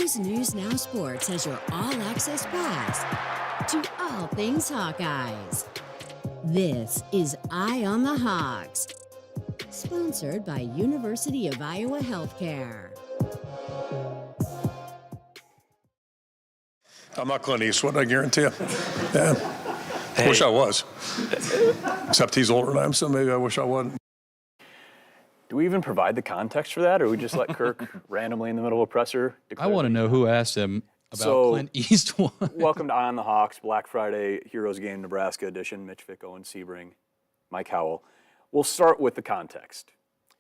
Hawkeyes News Now Sports has your all-access pass to all things Hawkeyes. This is Eye on the Hawks, sponsored by University of Iowa Healthcare. I'm not Clint Eastwood, I guarantee you. Yeah. Hey. Wish I was. Except he's older than I am, so maybe I wish I wasn't. Do we even provide the context for that, or we just let Kirk randomly in the middle of a presser declare? I want to know who asked him about Clint Eastwood. Welcome to Eye on the Hawks, Black Friday Heroes Game Nebraska edition. Mitch Fick, Owen Sebring, Mike Howell. We'll start with the context.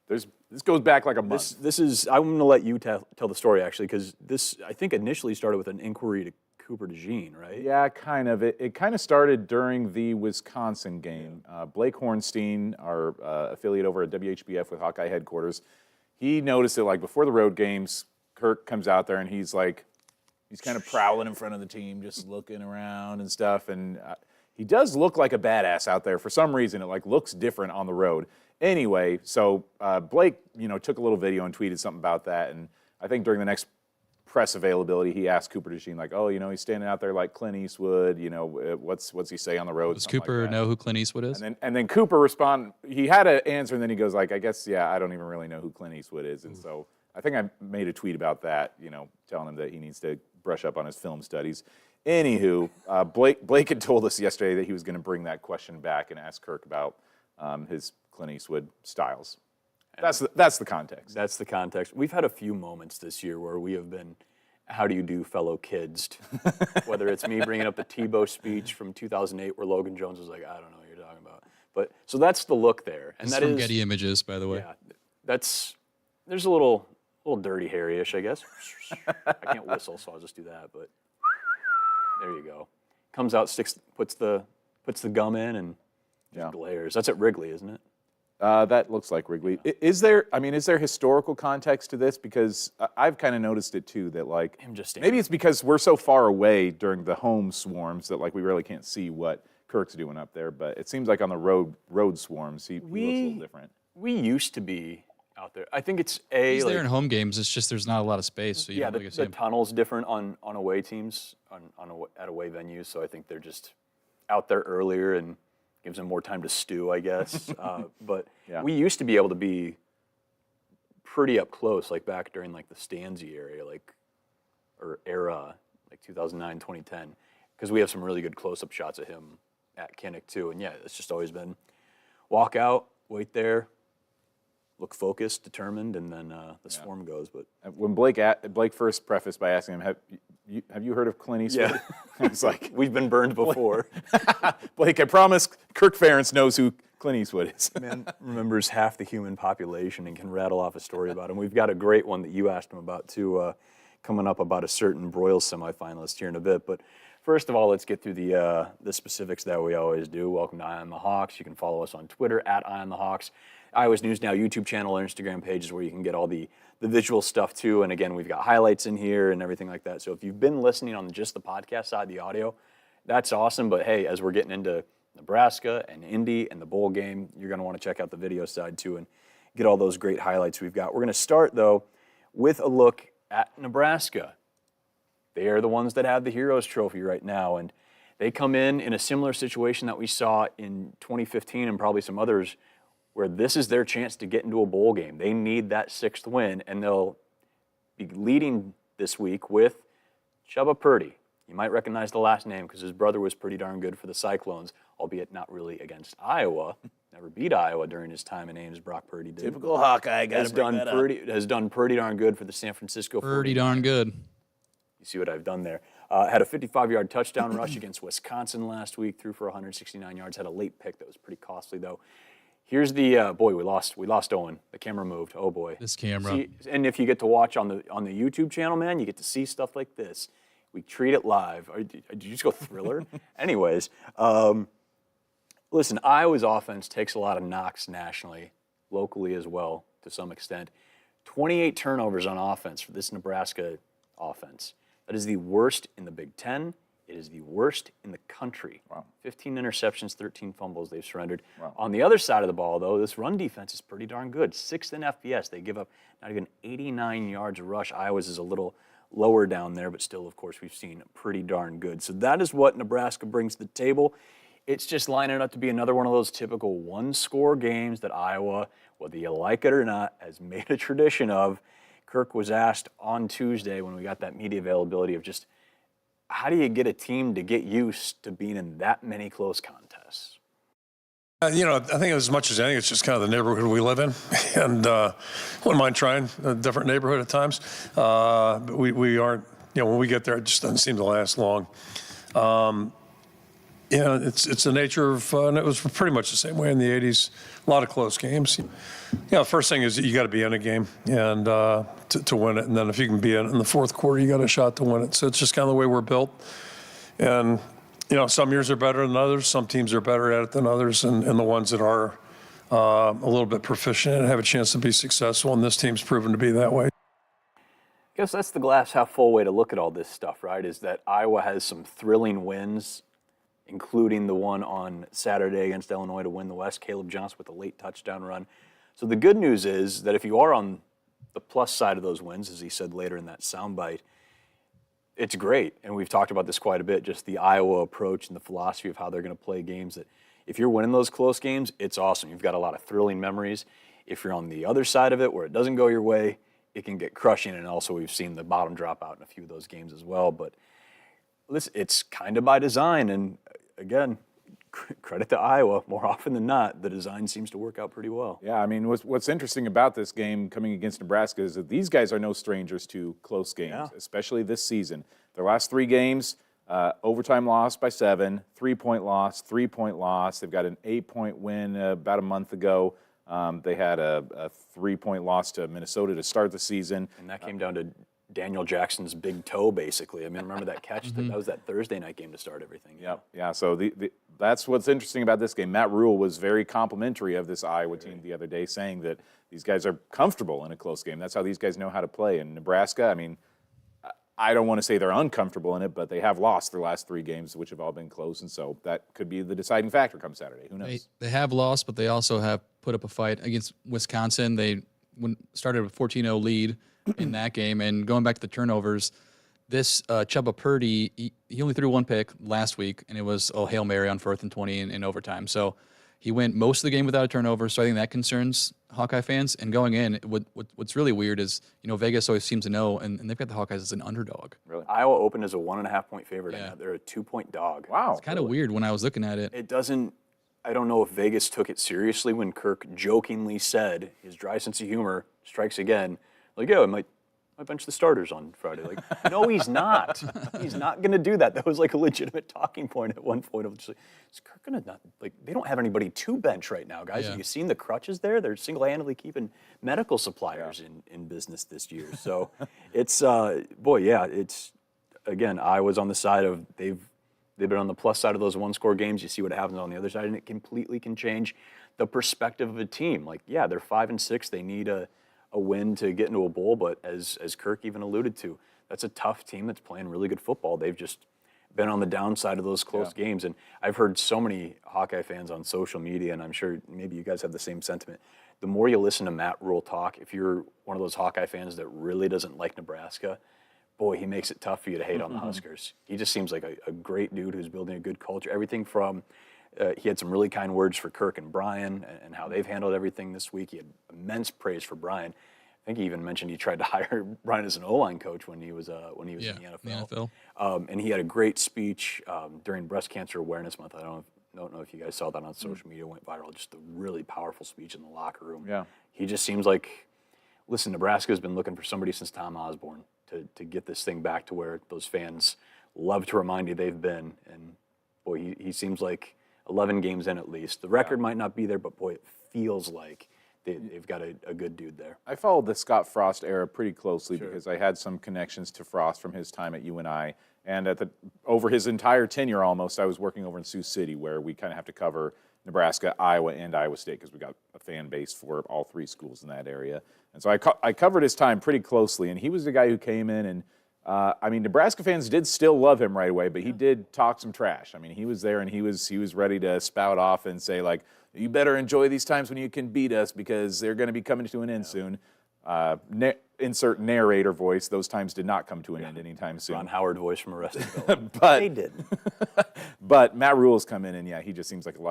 This goes back like a month. This is. I'm going to let you tell the story actually, because this I think initially started with an inquiry to Cooper DeJean, right? Yeah, kind of. It kind of started during the Wisconsin game. Blake Hornstein, our affiliate over at WHBF with Hawkeye headquarters, he noticed that like before the road games, Kirk comes out there and he's kind of prowling in front of the team, just looking around and stuff. And he does look like a badass out there. For some reason, it like looks different on the road. Anyway, so Blake, took a little video and tweeted something about that. And I think during the next press availability, he asked Cooper DeJean, like, oh, he's standing out there like Clint Eastwood, what's he say on the road? Does Cooper know who Clint Eastwood is? And then Cooper responded, he had an answer, and then he goes like, I guess, yeah, I don't even really know who Clint Eastwood is. And so I think I made a tweet about that, telling him that he needs to brush up on his film studies. Anywho, Blake had told us yesterday that he was going to bring that question back and ask Kirk about his Clint Eastwood styles. That's the context. That's the context. We've had a few moments this year where we have been, how do you do, fellow kids? Whether it's me bringing up the Tebow speech from 2008 where Logan Jones was like, I don't know what you're talking about. But so that's the look there. And that is Getty Images, by the way. Yeah, there's a little Dirty Harry-ish, I guess. I can't whistle, so I'll just do that. But there you go. Comes out, puts the gum in, and just glares. That's at Wrigley, isn't it? That looks like Wrigley. Is there historical context to this? Because I've kind of noticed it too, that like maybe it's because we're so far away during the home swarms that like we really can't see what Kirk's doing up there. But it seems like on the road swarms, he looks a little different. We used to be out there. I think it's he's there in home games. It's just there's not a lot of space, so you don't really see him. The tunnel's different on away teams at away venues. So I think they're just out there earlier and gives them more time to stew, I guess. But we used to be able to be pretty up close, like back during like the Stanzi era, like 2009, 2010, because we have some really good close-up shots of him at Kinnick too. And it's just always been walk out, wait there, look focused, determined, and then the swarm goes. But when Blake first prefaced by asking him, have you heard of Clint Eastwood? Yeah. It's like, we've been burned before. Blake, I promise Kirk Ferentz knows who Clint Eastwood is. Man remembers half the human population and can rattle off a story about him. We've got a great one that you asked him about too, coming up about a certain Broyles semifinalist here in a bit. But first of all, let's get through the specifics that we always do. Welcome to Eye on the Hawks. You can follow us on Twitter at Eye on the Hawks. Iowa's News Now YouTube channel and Instagram pages where you can get all the visual stuff too. And again, we've got highlights in here and everything like that. So if you've been listening on just the podcast side, the audio, that's awesome. But hey, as we're getting into Nebraska and Indy and the bowl game, you're going to want to check out the video side too and get all those great highlights we've got. We're going to start though with a look at Nebraska. They are the ones that have the Heroes Trophy right now. And they come in a similar situation that we saw in 2015 and probably some others, where this is their chance to get into a bowl game. They need that 6th win, and they'll be leading this week with Chubba Purdy. You might recognize the last name because his brother was pretty darn good for the Cyclones, albeit not really against Iowa. Never beat Iowa during his time in Ames, Brock Purdy did. Typical Hawkeye, has done pretty darn good for the San Francisco 49ers. Pretty darn good. You see what I've done there. Had a 55-yard touchdown rush against Wisconsin last week, threw for 169 yards, had a late pick that was pretty costly though. Here's the we lost Owen. The camera moved. Oh boy. This camera. See, and if you get to watch on the YouTube channel, man, you get to see stuff like this. We treat it live. Did you just go Thriller? Anyways, listen, Iowa's offense takes a lot of knocks nationally, locally as well to some extent. 28 turnovers on offense for this Nebraska offense. That is the worst in the Big Ten. It is the worst in the country. Wow. 15 interceptions, 13 fumbles they've surrendered. Wow. On the other side of the ball, though, this run defense is pretty darn good. 6th in FBS. They give up not even 89 yards a rush. Iowa's is a little lower down there, but still, of course, we've seen pretty darn good. So that is what Nebraska brings to the table. It's just lining up to be another one of those typical one-score games that Iowa, whether you like it or not, has made a tradition of. Kirk was asked on Tuesday when we got that media availability of just how do you get a team to get used to being in that many close contests? I think as much as anything, it's just kind of the neighborhood we live in, and wouldn't mind trying a different neighborhood at times. But we aren't, when we get there, it just doesn't seem to last long. It's the nature of, and it was pretty much the same way in the 80s. A lot of close games. The first thing is that you got to be in a game and to win it, and then if you can be in the fourth quarter, you got a shot to win it. So it's just kind of the way we're built, and. Some years are better than others. Some teams are better at it than others, and the ones that are a little bit proficient and have a chance to be successful, and this team's proven to be that way. I guess that's the glass half full way to look at all this stuff, right, is that Iowa has some thrilling wins, including the one on Saturday against Illinois to win the West, Caleb Johnson with a late touchdown run. So the good news is that if you are on the plus side of those wins, as he said later in that soundbite, it's great, and we've talked about this quite a bit, just the Iowa approach and the philosophy of how they're going to play games, that if you're winning those close games, it's awesome. You've got a lot of thrilling memories. If you're on the other side of it where it doesn't go your way, it can get crushing, and also we've seen the bottom drop out in a few of those games as well. But listen, it's kind of by design, and again, credit to Iowa. More often than not, the design seems to work out pretty well. Yeah, I mean, what's interesting about this game coming against Nebraska is that these guys are no strangers to close games, especially this season. Their last 3 games, overtime loss by 7, 3-point loss, 3-point loss. They've got an 8-point win about a month ago. They had a 3-point loss to Minnesota to start the season. And that came down to Daniel Jackson's big toe, basically. I mean, remember that catch? That was that Thursday night game to start everything. Yep. Yeah, so that's what's interesting about this game. Matt Rhule was very complimentary of this Iowa team the other day, saying that these guys are comfortable in a close game. That's how these guys know how to play. And Nebraska, I mean, I don't want to say they're uncomfortable in it, but they have lost their last 3 games, which have all been close, and so that could be the deciding factor come Saturday. Who knows? They have lost, but they also have put up a fight against Wisconsin. They started a 14-0 lead in that game, and going back to the turnovers, this Chubba Purdy, he only threw 1 pick last week, and it was a Hail Mary on 4th and 20 in overtime. So he went most of the game without a turnover, so I think that concerns Hawkeye fans. And going in, what's really weird is, Vegas always seems to know, and they've got the Hawkeyes as an underdog. Really? Iowa opened as a 1.5-point favorite, and they're a 2-point dog. Wow. It's kind of weird when I was looking at it. It doesn't, I don't know if Vegas took it seriously when Kirk jokingly said, his dry sense of humor strikes again, like, I might bench the starters on Friday. Like, no, he's not. He's not going to do that. That was like a legitimate talking point at one point. Of just like, is Kirk going to not, like, they don't have anybody to bench right now, guys. Yeah. Have you seen the crutches there? They're single-handedly keeping medical suppliers in business this year. So it's, it's, again, Iowa's on the side of, they've been on the plus side of those one-score games. You see what happens on the other side, and it completely can change the perspective of a team. Like, they're 5-6. They need a win to get into a bowl, but as Kirk even alluded to, that's a tough team that's playing really good football. They've just been on the downside of those close games, and I've heard so many Hawkeye fans on social media, and I'm sure maybe you guys have the same sentiment. The more you listen to Matt Rhule talk, if you're one of those Hawkeye fans that really doesn't like Nebraska, boy, he makes it tough for you to hate on the Huskers. He just seems like a great dude who's building a good culture. Everything from he had some really kind words for Kirk and Brian and how they've handled everything this week. He had immense praise for Brian. I think he even mentioned he tried to hire Brian as an O-line coach when he was in the NFL. And he had a great speech during Breast Cancer Awareness Month. I don't know if you guys saw that on social media. It went viral. Just a really powerful speech in the locker room. Yeah. He just seems like, listen, Nebraska's been looking for somebody since Tom Osborne to get this thing back to where those fans love to remind you they've been. And boy, he seems like 11 games in at least. The record might not be there, but boy, it feels like they've got a good dude there. I followed the Scott Frost era pretty closely because I had some connections to Frost from his time at UNI. And over his entire tenure almost, I was working over in Sioux City, where we kind of have to cover Nebraska, Iowa, and Iowa State because we got a fan base for all 3 schools in that area. And so I covered his time pretty closely, and he was the guy who came in and Nebraska fans did still love him right away, but he did talk some trash. I mean, he was there and he was ready to spout off and say, like, you better enjoy these times when you can beat us because they're going to be coming to an end soon. insert narrator voice. Those times did not come to an end anytime soon. Ron Howard voice from Arrested Development. But They didn't. But Matt Rhule has come in, and yeah, he just seems like a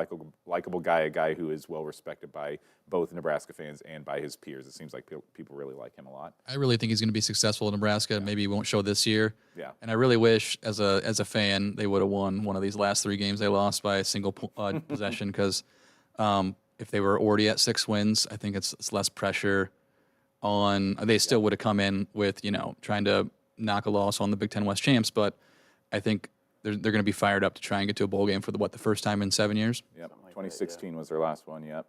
likable guy, a guy who is well respected by both Nebraska fans and by his peers. It seems like people really like him a lot. I really think he's going to be successful in Nebraska. Maybe he won't show this year. Yeah. And I really wish, as a fan, they would have won one of these last 3 games they lost by a single possession. Because if they were already at 6 wins, I think it's less pressure on. They still would have come in with trying to knock a loss on the Big Ten West champs. But I think they're going to be fired up to try and get to a bowl game for the first time in 7 years. Yep. 2016 was their last one. Yep.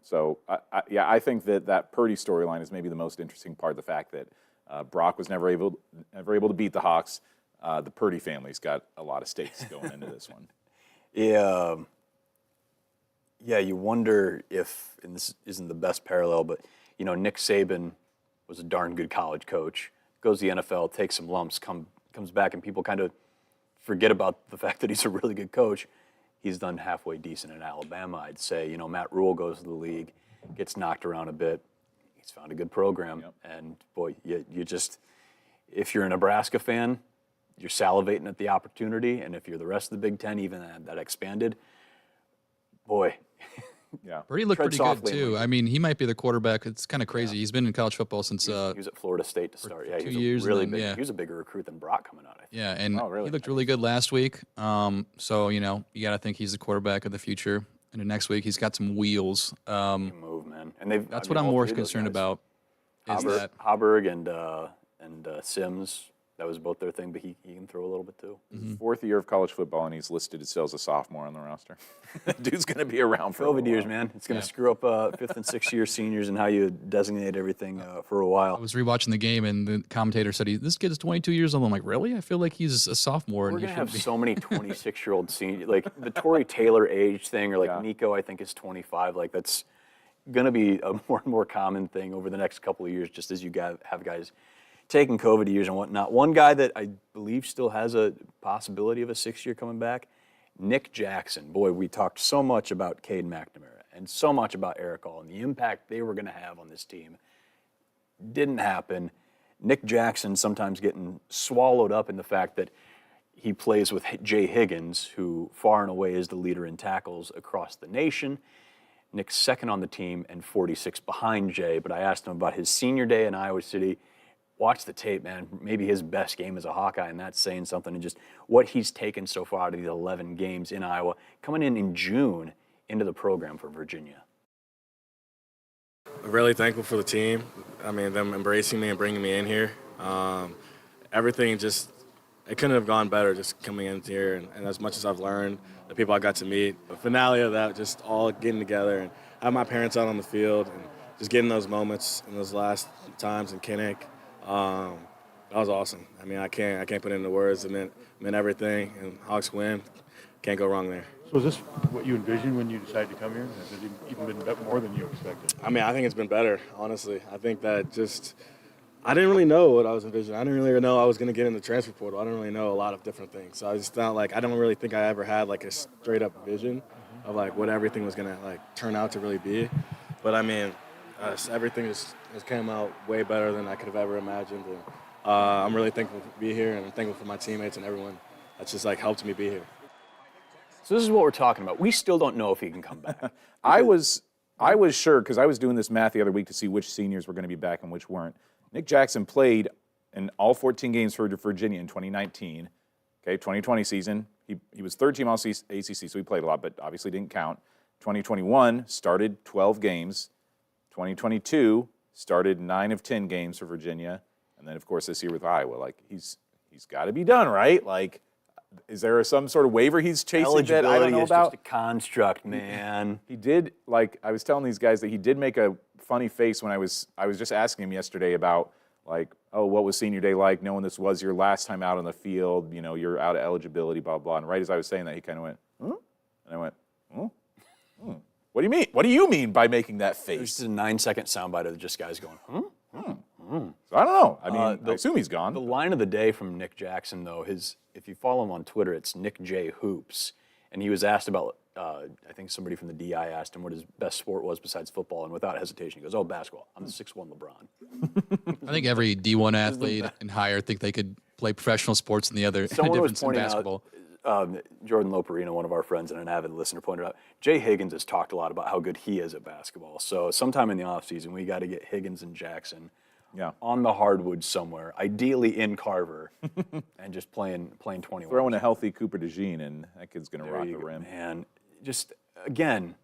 So I think that Purdy storyline is maybe the most interesting part. The fact that Brock was never able to beat the Hawks. The Purdy family's got a lot of stakes going into this one. Yeah. Yeah, you wonder if, and this isn't the best parallel, but Nick Saban was a darn good college coach. Goes to the NFL, takes some lumps, comes back, and people kind of forget about the fact that he's a really good coach. He's done halfway decent in Alabama, I'd say. Matt Rhule goes to the league, gets knocked around a bit. He's found a good program. Yep. And, boy, you just, if you're a Nebraska fan, you're salivating at the opportunity. And if you're the rest of the Big Ten, even that expanded, boy. Yeah. Purdy looked Tread pretty softly, good, too. Mike. I mean, he might be the quarterback. It's kind of crazy. He's been in college football since He was at Florida State to start. Yeah, he 2 was years, really and then, big. yeah. He was a bigger recruit than Brock coming out, I think. Yeah, and Oh, really? he looked really good last week. So, you got to think he's the quarterback of the future. And the next week, he's got some wheels. Move, man. And That's what I'm more concerned about. Is that Haberg and Sims, that was both their thing, but he can throw a little bit too. Fourth year of college football, and he's listed still as a sophomore on the roster. Dude's going to be around for a COVID years, while. man. It's going to screw up 5th and 6th year seniors and how you designate everything for a while. I was rewatching the game, and the commentator said, this kid is 22 years old. I'm like, really? I feel like he's a sophomore. We're And he going to have shouldn't be. so many 26-year-old seniors. Like the Torrey Taylor age thing, or like Yeah. Nico, I think, is 25. Like that's going to be a more and more common thing over the next couple of years, just as you have guys taking COVID years and whatnot. One guy that I believe still has a possibility of a 6th year coming back, Nick Jackson. Boy, we talked so much about Cade McNamara and so much about Eric All and the impact they were going to have on this team. Didn't happen. Nick Jackson sometimes getting swallowed up in the fact that he plays with Jay Higgins, who far and away is the leader in tackles across the nation. Nick's second on the team and 46 behind Jay, but I asked him about his senior day in Iowa City. Watch the tape, man. Maybe his best game as a Hawkeye, and that's saying something. And just what he's taken so far out of these 11 games in Iowa, coming in June into the program for Virginia. I'm really thankful for the team. I mean, them embracing me and bringing me in here. Everything just, it couldn't have gone better just coming in here. And as much as I've learned, the people I got to meet, the finale of that, just all getting together and have my parents out on the field and just getting those moments in those last times in Kinnick. That was awesome. I mean, I can't put it into words. It meant everything. And Hawks win. Can't go wrong there. So is this what you envisioned when you decided to come here? Has it even been more than you expected? I mean, I think it's been better, honestly. I think that I didn't really know what I was envisioning. I didn't really know I was going to get in the transfer portal. I didn't really know a lot of different things. So I just felt like I don't really think I ever had like a straight up vision of like what everything was going to like turn out to really be. But I mean, everything has came out way better than I could have ever imagined. And I'm really thankful to be here, and I'm thankful for my teammates and everyone that's just like helped me be here. So this is what we're talking about. We still don't know if he can come back. I was sure, because I was doing this math the other week to see which seniors were going to be back and which weren't. Nick Jackson played in all 14 games for Virginia in 2019. Okay, 2020 season, he was third team all ACC, so he played a lot, but obviously didn't count. 2021 started 12 games. 2022 started 9 of 10 games for Virginia, and then of course this year with Iowa. Like he's got to be done, right? Like, is there some sort of waiver he's chasing that I don't know is about? just a construct, man. He did, like, I was telling these guys that he did make a funny face when I was just asking him yesterday about, like, oh, what was senior day like, knowing this was your last time out on the field, you know, you're out of eligibility, blah, blah. And right as I was saying that, he kind of went, huh? And I went, huh? Hmm. What do you mean? What do you mean by making that It's face? just a 9-second soundbite of just guys going, So I don't know. I mean, I assume he's The gone. line of the day from Nick Jackson, though, if you follow him on Twitter, it's Nick J. Hoops. and he was asked about, I think somebody from the DI asked him what his best sport was besides football, and without hesitation, he goes, "Oh, basketball. I'm the 6'1" LeBron." I think every D1 athlete and higher think they could play professional sports in the other Someone was difference in pointing basketball. out, Jordan Loperino, one of our friends and an avid listener, pointed out, Jay Higgins has talked a lot about how good he is at basketball. So sometime in the offseason, we got to get Higgins and Jackson on the hardwood somewhere, ideally in Carver, and just playing 21. Throw in a healthy Cooper DeJean, and that kid's going to rock the rim. Man, just, again,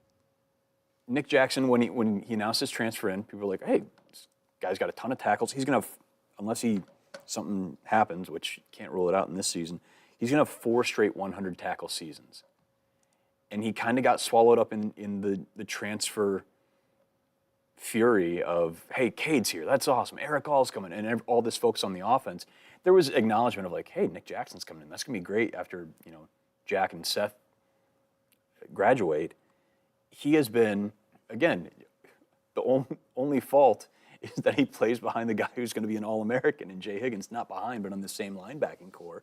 Nick Jackson, when he announced his transfer in, people were like, hey, this guy's got a ton of tackles. He's going to have, unless something happens, which can't rule it out in this season, he's going to have 4 straight 100 tackle seasons. And he kind of got swallowed up in the transfer fury of, hey, Cade's here, that's awesome. Eric All's coming, and all this focus on the offense. There was acknowledgement of like, hey, Nick Jackson's coming in. That's going to be great after, Jack and Seth graduate. He has been, again, the only fault is that he plays behind the guy who's going to be an All-American, and Jay Higgins, not behind, but on the same linebacking core,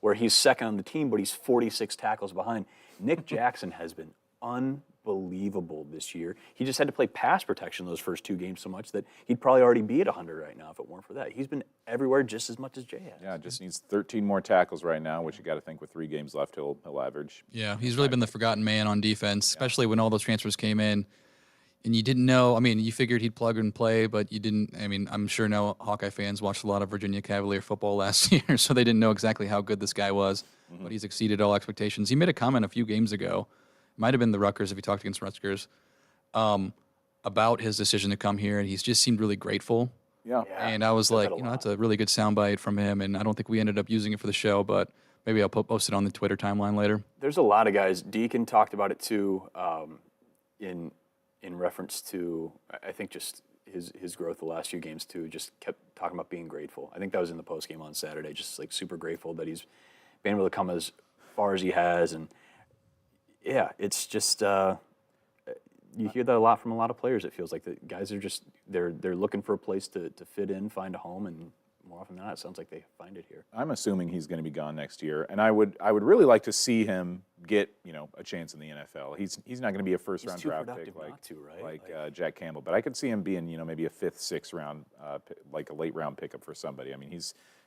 where he's second on the team, but he's 46 tackles behind. Nick Jackson has been unbelievable this year. He just had to play pass protection those first 2 games so much that he'd probably already be at 100 right now if it weren't for that. He's been everywhere just as much as Jay has. Yeah, just needs 13 more tackles right now, which you got to think with 3 games left, he'll average. Yeah, he's really been the forgotten man on defense, especially when all those transfers came in. And you didn't know, you figured he'd plug and play, but you didn't, I'm sure no Hawkeye fans watched a lot of Virginia Cavalier football last year, so they didn't know exactly how good this guy was. But he's exceeded all expectations. He made a comment a few games ago, might have been the Rutgers if he talked against Rutgers, about his decision to come here, and he's just seemed really grateful. Yeah. And I was like, that's a really good soundbite from him, and I don't think we ended up using it for the show, but maybe I'll post it on the Twitter timeline later. There's a lot of guys. Deacon talked about it too, in reference to, I think, just his growth the last few games too. Just kept talking about being grateful. I think that was in the post game on Saturday. Just like super grateful that he's been able to come as far as he has, and yeah, it's just you hear that a lot from a lot of players. It feels like the guys are just they're looking for a place to fit in, find a home, and more often than not, it sounds like they find it here. I'm assuming he's going to be gone next year, and I would really like to see him get a chance in the NFL. He's not going to be a first round draft pick like Jack Campbell, but I could see him being maybe a 5th, 6th round like a late round pickup for somebody.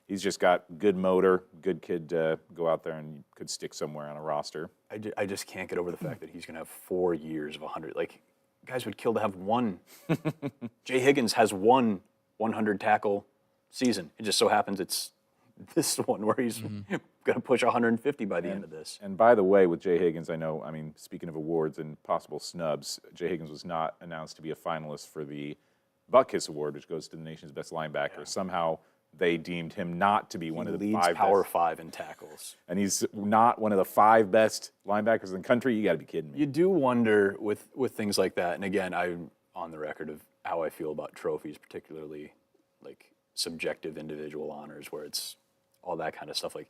He's just got good motor, good kid to go out there and could stick somewhere on a roster. I just can't get over the fact that he's going to have 4 years of 100. Like, guys would kill to have one. Jay Higgins has one 100 tackle season. It just so happens it's this one where he's going to push 150 by the end of this. And by the way, with Jay Higgins, speaking of awards and possible snubs, Jay Higgins was not announced to be a finalist for the Butkus Award, which goes to the nation's best linebacker. Somehow they deemed him not to be one of the 5 Power best. 5 in tackles. And he's not one of the 5 best linebackers in the country. You got to be kidding me. You do wonder with things like that, and again, I'm on the record of how I feel about trophies, particularly like subjective individual honors where it's all that kind of stuff. Like,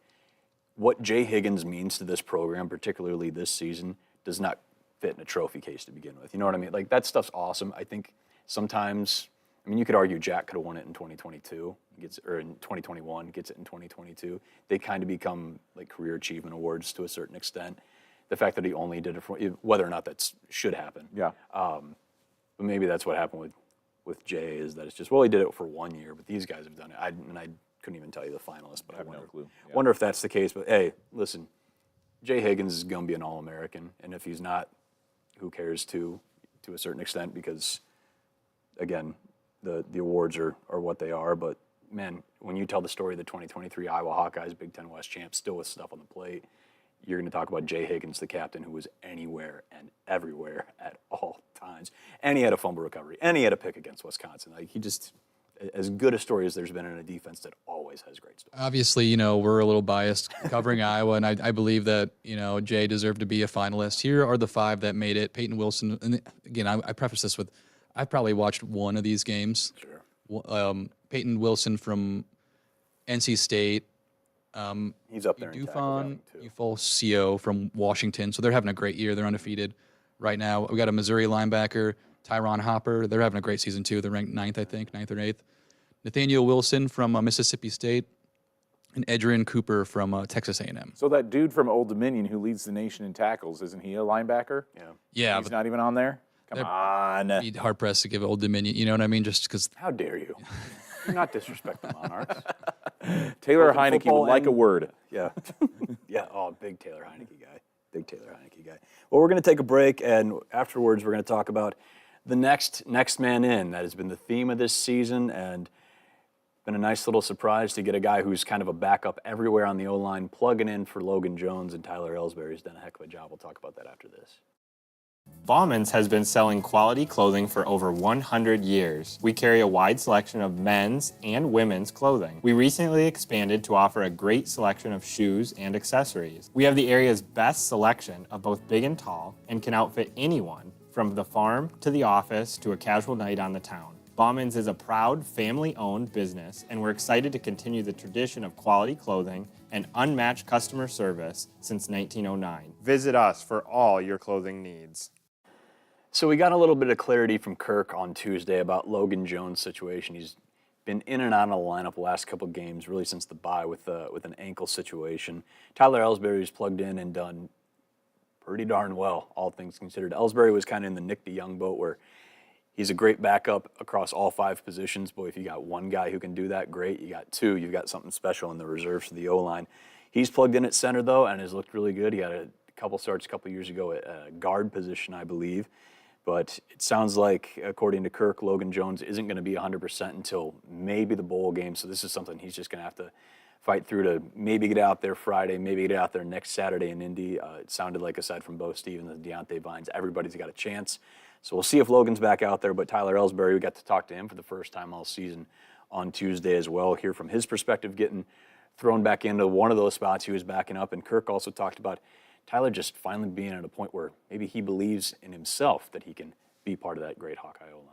what Jay Higgins means to this program, particularly this season, does not fit in a trophy case to begin with. You know what I mean? Like, that stuff's awesome. I think sometimes, you could argue Jack could have won it in 2022, or in 2021, gets it in 2022. They kind of become like career achievement awards to a certain extent. The fact that he only did it for, whether or not that should happen. Yeah. But maybe that's what happened with Jay, is that it's just, well, he did it for 1 year, but these guys have done it. I couldn't even tell you the finalists, but I have no clue. Yeah. Wonder if that's the case. But hey, listen, Jay Higgins is going to be an All-American, and if he's not, who cares to a certain extent, because again, the awards are what they are. But man, when you tell the story of the 2023 Iowa Hawkeyes Big Ten West champs, still with stuff on the plate, you're going to talk about Jay Higgins, the captain, who was anywhere and everywhere at all times. And he had a fumble recovery, and he had a pick against Wisconsin. Like, he just, as good a story as there's been in a defense that always has great stories. Obviously, we're a little biased covering Iowa, and I believe that, Jay deserved to be a finalist. Here are the 5 that made it. Peyton Wilson, and again, I preface this with, I've probably watched one of these games. Sure. Peyton Wilson from NC State. He's up there in Dufon, too. Ufalcio from Washington. So they're having a great year. They're undefeated right now. We got a Missouri linebacker, Tyron Hopper. They're having a great season too. They're ranked 9th, I think, 9th or 8th. Nathaniel Wilson from Mississippi State. and Adrian Cooper from Texas A&M. So that dude from Old Dominion who leads the nation in tackles, isn't he a linebacker? Yeah, He's not even on there? Come on. be hard pressed to give Old Dominion. You know what I mean? Just because. How dare you? Do not disrespect the Monarchs. Taylor Both in Heineke football would like a and- word. Yeah. Yeah. Oh, big Taylor Heineke guy. Big Taylor Heineke guy. Well, we're going to take a break, and afterwards we're going to talk about the next man in. That has been the theme of this season, and been a nice little surprise to get a guy who's kind of a backup everywhere on the O-line plugging in for Logan Jones, and Tyler Ellsbury's done a heck of a job. We'll talk about that after this. Bauman's has been selling quality clothing for over 100 years. We carry a wide selection of men's and women's clothing. We recently expanded to offer a great selection of shoes and accessories. We have the area's best selection of both big and tall and can outfit anyone from the farm to the office to a casual night on the town. Bauman's is a proud family-owned business, and we're excited to continue the tradition of quality clothing and unmatched customer service since 1909. Visit us for all your clothing needs. So we got a little bit of clarity from Kirk on Tuesday about Logan Jones' situation. He's been in and out of the lineup the last couple games, really since the bye with an ankle situation. Tyler Ellsbury's plugged in and done pretty darn well, all things considered. Ellsbury was kind of in the Nick DeYoung boat where he's a great backup across all 5 positions. Boy, if you got one guy who can do that, great. You got 2, you've got something special in the reserves for the O-line. He's plugged in at center, though, and has looked really good. He had a couple starts a couple years ago at guard position, I believe. But it sounds like, according to Kirk, Logan Jones isn't going to be 100% until maybe the bowl game. So this is something he's just going to have to fight through to maybe get out there Friday, maybe get out there next Saturday in Indy. It sounded like, aside from Bo Stevens and Deontay Vines, everybody's got a chance. So we'll see if Logan's back out there. But Tyler Ellsbury, we got to talk to him for the first time all season on Tuesday as well. Hear from his perspective, getting thrown back into one of those spots he was backing up. And Kirk also talked about Tyler just finally being at a point where maybe he believes in himself that he can be part of that great Hawkeye O-line.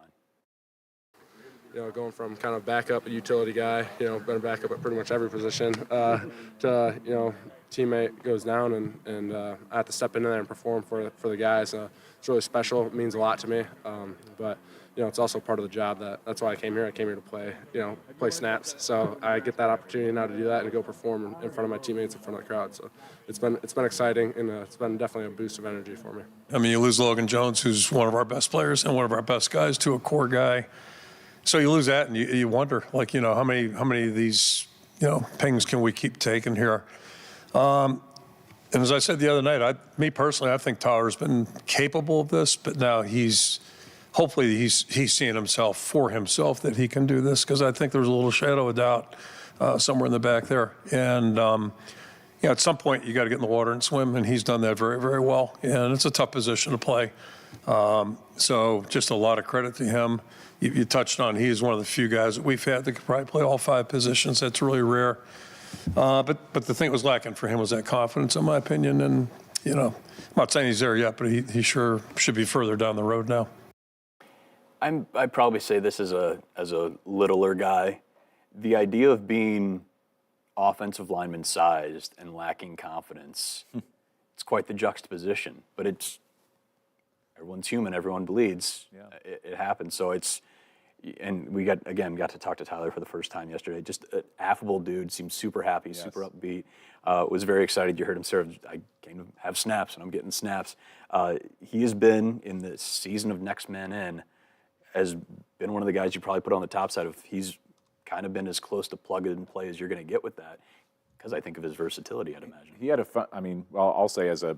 You know, going from kind of backup, a utility guy, you know, been a backup at pretty much every position, to, you know, teammate goes down and I have to step into there and perform for the guys. It's really special. It means a lot to me. But, you know, it's also part of the job. That's why I came here. I came here to play snaps. So I get that opportunity now to do that and go perform in front of my teammates, in front of the crowd. So it's been exciting, and it's been definitely a boost of energy for me. I mean, you lose Logan Jones, who's one of our best players and one of our best guys, to a core guy. So you lose that, and you wonder, like, you know, how many of these, you know, pings can we keep taking here? And as I said the other night, me personally, I think Tyler's been capable of this, but now hopefully he's seeing himself for himself that he can do this, because I think there's a little shadow of doubt somewhere in the back there. And yeah, at some point you got to get in the water and swim, and he's done that very, very well. And it's a tough position to play. So just a lot of credit to him. You touched on, he is one of the few guys that we've had that could probably play all 5 positions. That's really rare. But the thing that was lacking for him was that confidence, in my opinion. And, you know, I'm not saying he's there yet, but he sure should be further down the road now. I'd probably say this as a littler guy. The idea of being offensive lineman sized and lacking confidence, it's quite the juxtaposition. But everyone's human, everyone bleeds. Yeah. It happens. So and we got to talk to Tyler for the first time yesterday. Just an affable dude, seemed super happy, yes. Super upbeat. Was very excited. You heard him say, I came to have snaps, and I'm getting snaps. He has been, in the season of Next Man In, has been one of the guys you probably put on the top side of. He's kind of been as close to plug and play as you're going to get with that, because I think of his versatility, I'd imagine. He had a fun, I mean, well, I'll say as a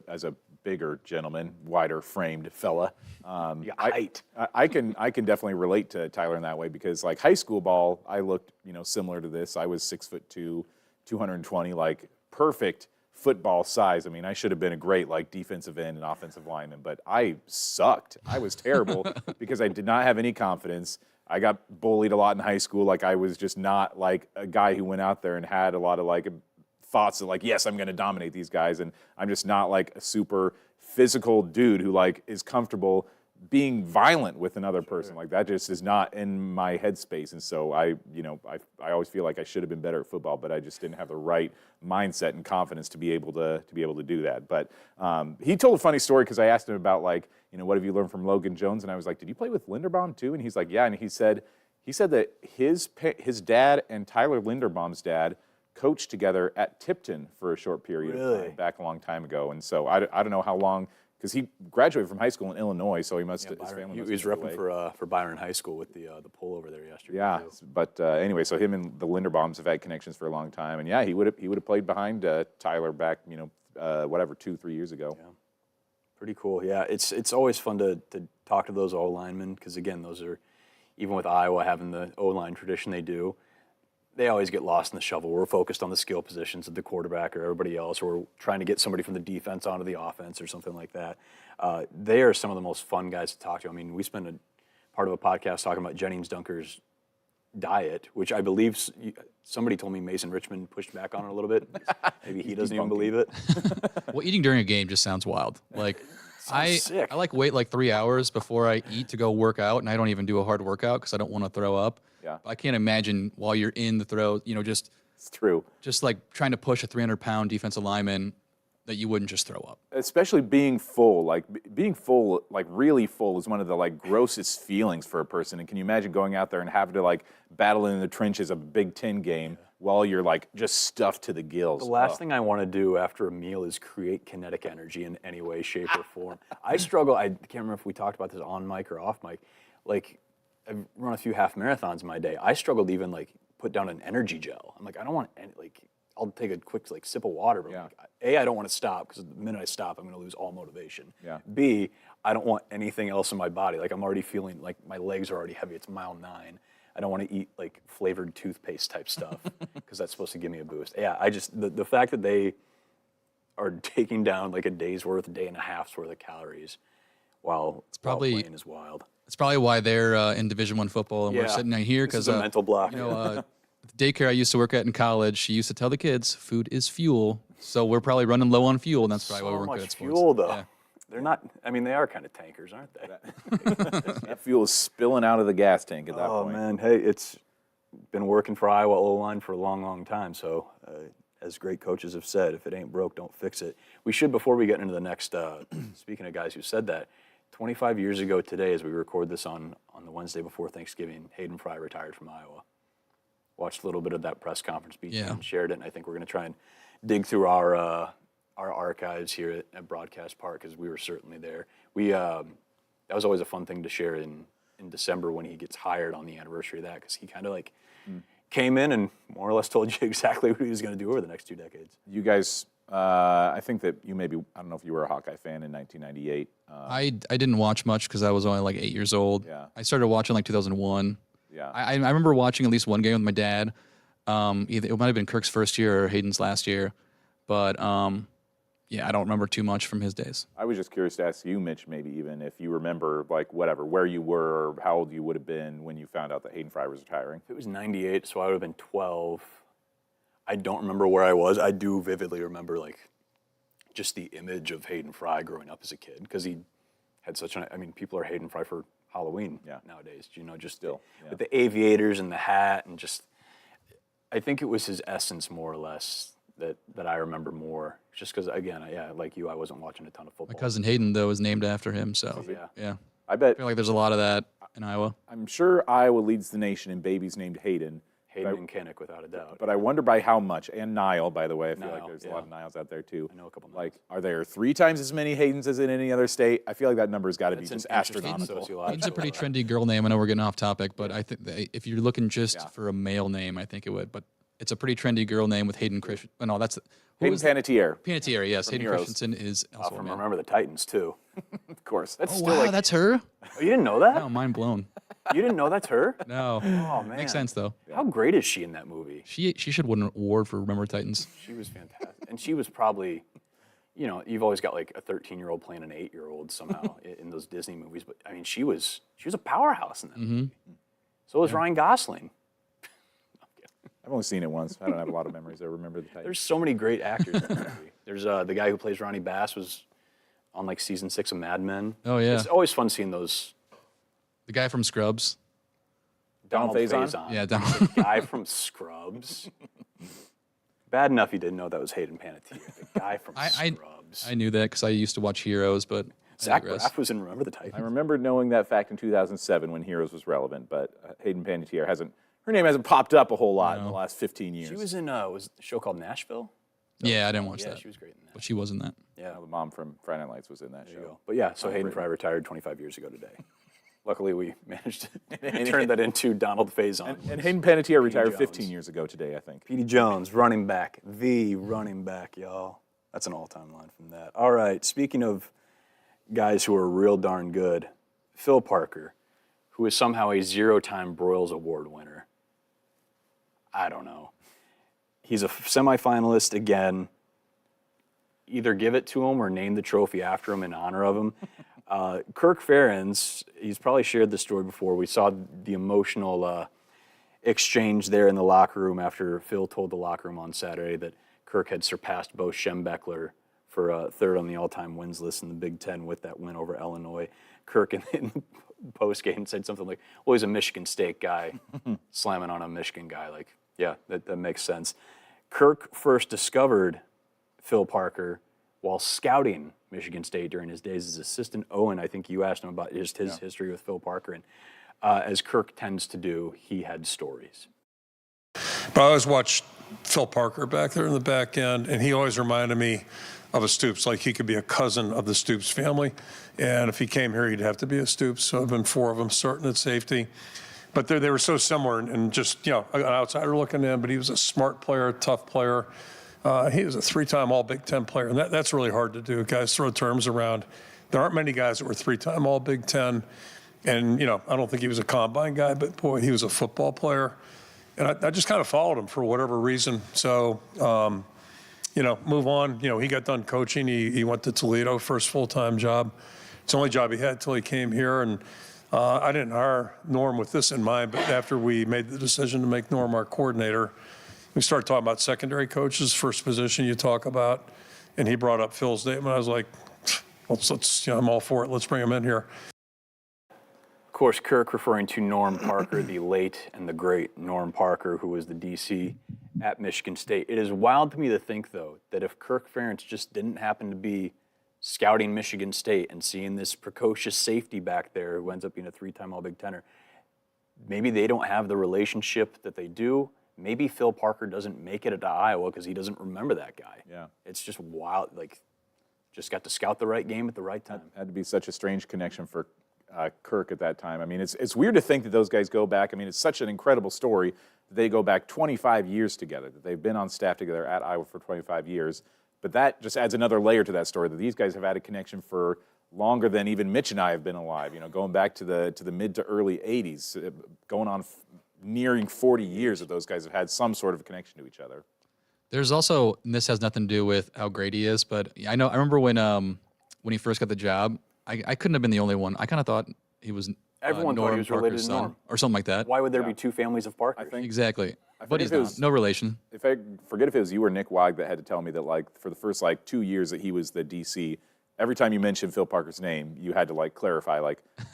bigger gentleman, wider framed fella. Height. I can definitely relate to Tyler in that way, because like high school ball, I looked, you know, similar to this. I was 6'2", 220, like perfect football size. I mean, I should have been a great like defensive end and offensive lineman, but I sucked. I was terrible because I did not have any confidence. I got bullied a lot in high school. Like, I was just not like a guy who went out there and had a lot of like thoughts of like, yes, I'm going to dominate these guys. And I'm just not like a super physical dude who like is comfortable being violent with another person. Like, that just is not in my headspace. And so I always feel like I should have been better at football, but I just didn't have the right mindset and confidence to be able to do that. But he told a funny story, because I asked him about like, you know, what have you learned from Logan Jones? And I was like, did you play with Linderbaum too? And he's like, yeah. And he said that his dad and Tyler Linderbaum's dad coached together at Tipton for a short period of Really? time back a long time ago. And so I don't know how long, because he graduated from high school in Illinois, so he must his family He must was have repping moved away. for Byron High School with the pullover there yesterday. Yeah, too. but anyway, so him and the Linderbaums have had connections for a long time, and yeah, he would have played behind Tyler back 2-3 years ago. Yeah. Pretty cool. Yeah, it's always fun to talk to those O linemen because again, those are even with Iowa having the O line tradition they do. They always get lost in the shuffle. We're focused on the skill positions of the quarterback or everybody else, or we're trying to get somebody from the defense onto the offense or something like that. They are some of the most fun guys to talk to. I mean, we spent a part of a podcast talking about Jennings Dunker's diet, which I believe somebody told me Mason Richmond pushed back on it a little bit. Maybe he doesn't even believe it. Well, eating during a game just sounds wild. Like sick. I like wait like 3 hours before I eat to go work out, and I don't even do a hard workout because I don't want to throw up. Yeah. I can't imagine while you're in the throw, just It's true. like trying to push a 300-pound defensive lineman that you wouldn't just throw up. Especially being full, like being full, like really full is one of the like grossest feelings for a person. And can you imagine going out there and having to like battle in the trenches of a Big Ten game while you're like just stuffed to the gills? The last thing I want to do after a meal is create kinetic energy in any way, shape, or form. I struggle. I can't remember if we talked about this on mic or off mic. Like, I've run a few half marathons in my day. I struggled to even like put down an energy gel. I'm like, I don't want any, like. I'll take a quick like sip of water, but Yeah. like, A, I don't want to stop because the minute I stop, I'm going to lose all motivation. Yeah. B, I don't want anything else in my body. Like I'm already feeling like my legs are already heavy. It's mile 9. I don't want to eat like flavored toothpaste type stuff because that's supposed to give me a boost. Yeah, I just the fact that they are taking down like a day's worth, a day and a half's worth of calories while probably- playing is wild. It's probably why they're in Division I football and we're Yeah. sitting right here This because is a mental block. the daycare I used to work at in college, she used to tell the kids, "Food is fuel." So we're probably running low on fuel, and that's probably why we So weren't good much at sports. fuel though. Yeah. They're not. I mean, they are kind of tankers, aren't they? That fuel is spilling out of the gas tank at that Oh point. man, hey, it's been working for Iowa O-line for a long, long time. So, as great coaches have said, if it ain't broke, don't fix it. We should, before we get into the next. Speaking of guys who said that, 25 years ago today, as we record this on the Wednesday before Thanksgiving, Hayden Fry retired from Iowa. Watched a little bit of that press conference, Yeah. and shared it. And I think we're going to try and dig through our archives here at Broadcast Park because we were certainly there. We that was always a fun thing to share in December when he gets hired on the anniversary of that because he kind of like came in and more or less told you exactly what he was going to do over the next 2 decades. You guys, I think that you maybe, I don't know if you were a Hawkeye fan in 1998. I didn't watch much because I was only like 8 years old. Yeah. I started watching like 2001. Yeah. I remember watching at least one game with my dad. Either it might have been Kirk's first year or Hayden's last year, but yeah, I don't remember too much from his days. I was just curious to ask you, Mitch, maybe even if you remember, like, whatever, where you were or how old you would have been when you found out that Hayden Fry was retiring. If it was 98, so I would have been 12. I don't remember where I was. I do vividly remember like just the image of Hayden Fry growing up as a kid because he had such an. I mean, people are Hayden Fry for Halloween nowadays. Just Still, with the aviators and the hat and just. I think it was his essence more or less that I remember more. Just because again, like you, I wasn't watching a ton of football. My cousin Hayden though is named after him, so Yeah. yeah. I I bet, feel like there's a lot of that in Iowa. I'm sure Iowa leads the nation in babies named Hayden. Hayden and Kinnick, without a doubt. But I wonder by how much, and Niall, by the way. I feel like Niall, there's a yeah. lot of Niles out there too. I know a couple Like, are there 3 times as many Haydens as in any other state? I feel like that number's got to be That's an just interesting astronomical. sociological- Hayden's a pretty trendy girl name. I know we're getting off topic, but I think that if you're looking just for a male name, I think it would. But it's a pretty trendy girl name with Hayden Christian. Oh, no, that's Hayden Panettiere, Panettiere. Yes, Hayden Heroes. Christensen is also a From male. Remember the Titans too. of course. That's Oh still wow, like, that's her. Oh, you didn't know that? No, mind blown. You didn't know that's her? No, Oh man, makes sense though. How great is she in that movie? She should win an award for Remember Titans. She was fantastic, and she was probably, you've always got like a 13-year-old playing an 8-year-old somehow in those Disney movies. But I mean, she was a powerhouse in that movie. So was Ryan Gosling. I've only seen it once. I don't have a lot of memories. I remember the Titans. There's so many great actors in that movie. There's the guy who plays Ronnie Bass was on like season 6 of Mad Men. Oh, yeah. It's always fun seeing those. The guy from Scrubs. Donald Faison? Yeah, The guy from Scrubs. Bad enough he didn't know that was Hayden Panettiere. The guy from Scrubs. I knew that because I used to watch Heroes, but I Zach digress. Braff was in Remember the Titans. I remember knowing that fact in 2007 when Heroes was relevant, but Hayden Panettiere hasn't her name hasn't popped up a whole lot in the last 15 years. She was in was a show called Nashville. Yeah, I didn't watch Yeah, that. she was great in that. But she was in that. Yeah, The mom from Friday Night Lights was in that show. but yeah, so Hayden Fry retired 25 years ago today. Luckily, we managed to turn that into Donald Faison. And Hayden Panettiere retired Jones. 15 years ago today, I think. Petey Jones, running back, the running back, y'all. That's an all-time line from that. All right, speaking of guys who are real darn good, Phil Parker, who is somehow a 0-time Broyles Award winner. I don't know. He's a semifinalist again. Either give it to him or name the trophy after him in honor of him. Kirk Ferentz, he's probably shared this story before. We saw the emotional exchange there in the locker room after Phil told the locker room on Saturday that Kirk had surpassed Bo Schembechler for third on the all-time wins list in the Big Ten with that win over Illinois. Kirk in the postgame said something like, well, he's a Michigan State guy, slamming on a Michigan guy. Like, yeah, that makes sense. Kirk first discovered Phil Parker while scouting Michigan State during his days as assistant. Owen, I think you asked him about just his history with Phil Parker. And as Kirk tends to do, he had stories. But I always watched Phil Parker back there in the back end, and he always reminded me of a Stoops, like he could be a cousin of the Stoops family. And if he came here, he'd have to be a Stoops. So I've been 4 of them starting at safety. But they were so similar and just, an outsider looking in, but he was a smart player, tough player. He was a 3-time All-Big Ten player, and that's really hard to do. Guys throw terms around. There aren't many guys that were 3-time All-Big Ten. And, I don't think he was a combine guy, but, boy, he was a football player. And I just kind of followed him for whatever reason. So, move on. He got done coaching. He went to Toledo, first full-time job. It's the only job he had until he came here. And I didn't hire Norm with this in mind, but after we made the decision to make Norm our coordinator, we started talking about secondary coaches, first position you talk about, and he brought up Phil's name, and I was like, let's I'm all for it. Let's bring him in here. Of course, Kirk referring to Norm Parker, the late and the great Norm Parker, who was the DC at Michigan State. It is wild to me to think, though, that if Kirk Ferentz just didn't happen to be scouting Michigan State and seeing this precocious safety back there who ends up being a 3-time All-Big Tenner, maybe they don't have the relationship that they do. Maybe Phil Parker doesn't make it to Iowa because he doesn't remember that guy. Yeah. It's just wild. Just got to scout the right game at the right time. Had to be such a strange connection for Kirk at that time. I mean, it's weird to think that those guys go back. I mean, it's such an incredible story that they go back 25 years together, that they've been on staff together at Iowa for 25 years. But that just adds another layer to that story, that these guys have had a connection for longer than even Mitch and I have been alive. Going back to the mid to early 80s, going on nearing 40 years that those guys have had some sort of connection to each other. There's also, and this has nothing to do with how great he is, but I remember when he first got the job, I couldn't have been the only one. I kind of thought he was Everyone thought he was related Parker's to son, Norm. or something like that. Why would there be 2 families of Parkers? Exactly. But forget he's if it not. was- No relation. If I forget if it was you or Nick Weig that had to tell me that, for the first 2 years that he was the DC, every time you mentioned Phil Parker's name, you had to clarify,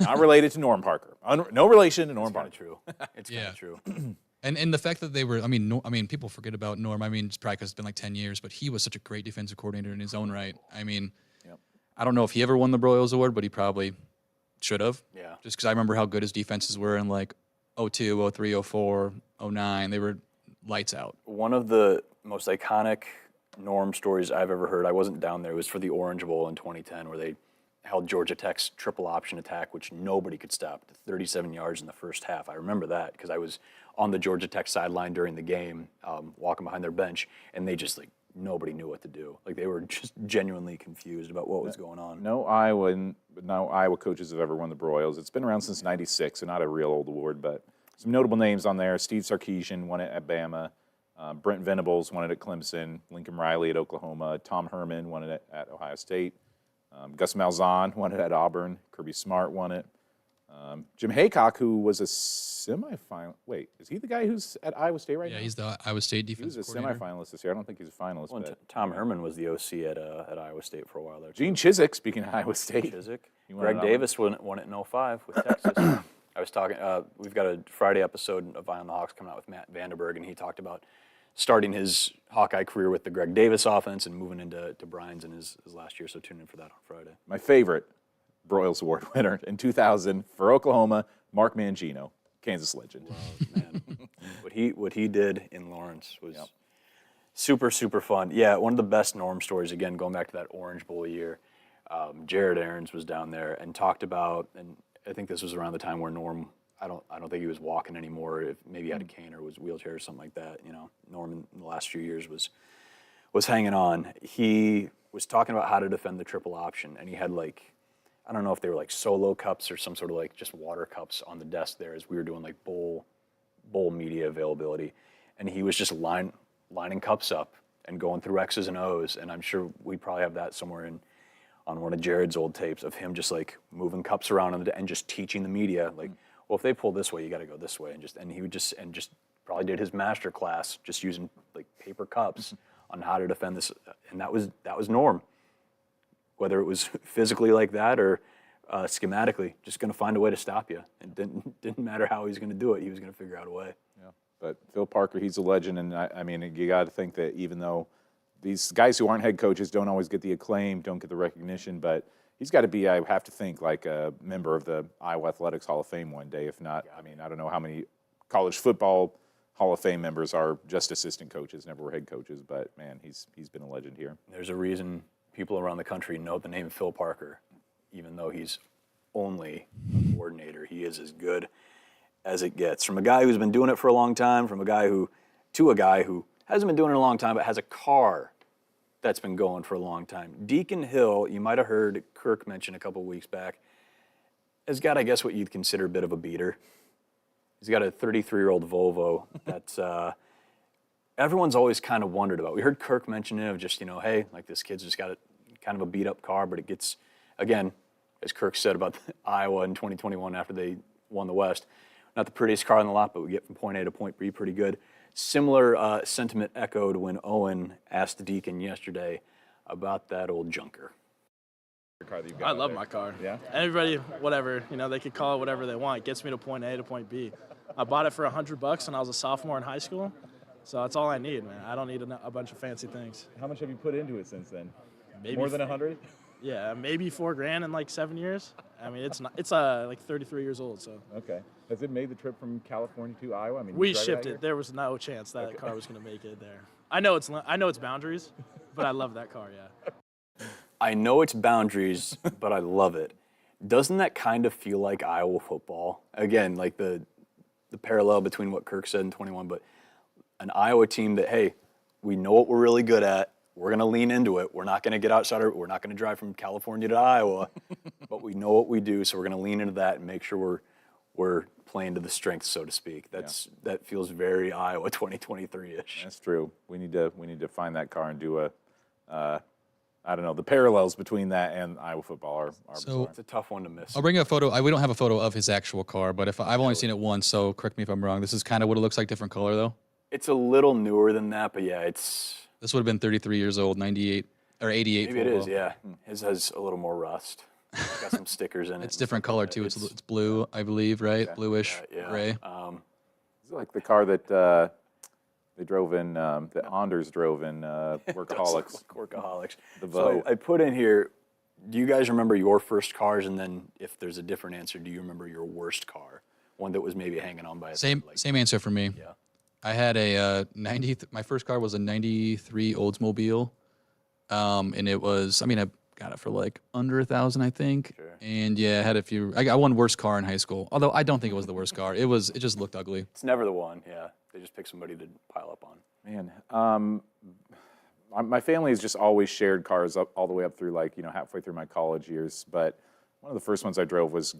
not related to Norm Parker, no relation to Norm Parker. True. It's kind of true. And the fact that they were, people forget about Norm. It's probably because it's been 10 years, but he was such a great defensive coordinator in his own right. I don't know if he ever won the Broyles Award, but he probably should have. Yeah. Just because I remember how good his defenses were in 02, 03, 04, 09. They were lights out. One of the most iconic Norm stories I've ever heard, I wasn't down there, it was for the Orange Bowl in 2010 where they held Georgia Tech's triple option attack, which nobody could stop, 37 yards in the first half. I remember that because I was on the Georgia Tech sideline during the game, walking behind their bench, and they just nobody knew what to do. They were just genuinely confused about what was going on. No Iowa coaches have ever won the Broyles. It's been around since '96, so not a real old award, but some notable names on there. Steve Sarkisian won it at Bama. Brent Venables won it at Clemson. Lincoln Riley at Oklahoma. Tom Herman won it at Ohio State. Gus Malzahn won it at Auburn. Kirby Smart won it. Jim Haycock, who was a semifinal. Wait, is he the guy who's at Iowa State right now? Yeah, he's the Iowa State He was defensive a coordinator. semifinalist this year. I don't think he's a finalist. Well, but Tom Herman was the OC at Iowa State for a while there. Gene Chizik, speaking of Iowa State. Chiswick. He won Greg it all. Davis won it in 05 with Texas. I was talking, we've got a Friday episode of Eye on the Hawks coming out with Matt Vanderberg, and he talked about starting his Hawkeye career with the Greg Davis offense and moving into Brian's in his last year, so tune in for that on Friday. My favorite Broyles Award winner in 2000 for Oklahoma, Mark Mangino, Kansas legend. Man. What he did in Lawrence was super, super fun. Yeah, one of the best Norm stories, again, going back to that Orange Bowl year. Jared Aarons was down there and talked about, and I think this was around the time where Norm, I don't think he was walking anymore. If maybe he had a cane or was wheelchair or something like that. You know, Norm in the last few years was hanging on. He was talking about how to defend the triple option, and he had like, I don't know if they were like solo cups or some sort of like just water cups on the desk there as we were doing like bowl media availability, and he was just lining cups up and going through X's and O's, and I'm sure we probably have that somewhere on one of Jared's old tapes of him just like moving cups around and just teaching the media like, well, if they pull this way, you got to go this way, and he would just probably did his master class just using like paper cups on how to defend this, and that was Norm. Whether it was physically like that or schematically, just going to find a way to stop you. It didn't matter how he was going to do it; he was going to figure out a way. Yeah, but Phil Parker, he's a legend, and I mean, you got to think that even though these guys who aren't head coaches don't always get the acclaim, don't get the recognition, but he's got to be, I have to think, like a member of the Iowa Athletics Hall of Fame one day. If not, I mean, I don't know how many college football Hall of Fame members are just assistant coaches, never were head coaches, but man, he's been a legend here. There's a reason people around the country know the name Phil Parker, even though he's only a coordinator. He is as good as it gets. From a guy who's been doing it for a long time, to a guy who hasn't been doing it a long time, but has a car that's been going for a long time. Deacon Hill, you might have heard Kirk mention a couple weeks back, has got, I guess, what you'd consider a bit of a beater. He's got a 33-year-old Volvo that's everyone's always kind of wondered about. We heard Kirk mention it of just, hey, like this kid's just got a kind of a beat-up car, but it gets, again, as Kirk said about Iowa in 2021 after they won the West, not the prettiest car on the lot, but we get from point A to point B pretty good. Similar sentiment echoed when Owen asked the Deacon yesterday about that old junker. I love my car. Yeah? Everybody, whatever, they could call it whatever they want. It gets me to point A to point B. I bought it for $100 when I was a sophomore in high school, so that's all I need, man. I don't need a bunch of fancy things. How much have you put into it since then? Maybe More than 100? Yeah, maybe $4,000 in like 7 years. I mean, it's like 33 years old, so. Okay. Has it made the trip from California to Iowa? I mean, We shipped it. There was no chance that car was going to make it there. I know its boundaries, but I love that car, yeah. I know its boundaries, but I love it. Doesn't that kind of feel like Iowa football? Again, like the parallel between what Kirk said in 21, but an Iowa team that, hey, we know what we're really good at. We're going to lean into it. We're not going to get outside we're not going to drive from California to Iowa, but we know what we do, so we're going to lean into that and make sure we're playing to the strengths, so to speak. That feels very Iowa 2023-ish. That's true. We need to find that car and do I don't know, the parallels between that and Iowa football are bizarre. It's a tough one to miss. I'll bring a photo. We don't have a photo of his actual car, but I've only seen it once, so correct me if I'm wrong. This is kind of what it looks like, different color though. It's a little newer than that, but yeah, it's. This would have been 33 years old, 98 or 88. Maybe it is, yeah. His has a little more rust. It's got some stickers in it. It's different color too. It's blue, I believe, right? Okay. Bluish, Yeah. gray. Is it like the car that they drove in, that Anders drove in Workaholics? Workaholics. The So Vogue. I put in here, do you guys remember your first cars? And then if there's a different answer, do you remember your worst car? One that was maybe hanging on by a Same thread, same answer for me. Yeah. I had a my first car was a 93 Oldsmobile. And it was, I got it for like under $1,000, I think. Sure. And yeah, I had a few. I got one worst car in high school. Although I don't think it was the worst car. It just looked ugly. It's never the one, yeah. They just pick somebody to pile up on. Man, my family has just always shared cars all the way up through halfway through my college years. But one of the first ones I drove was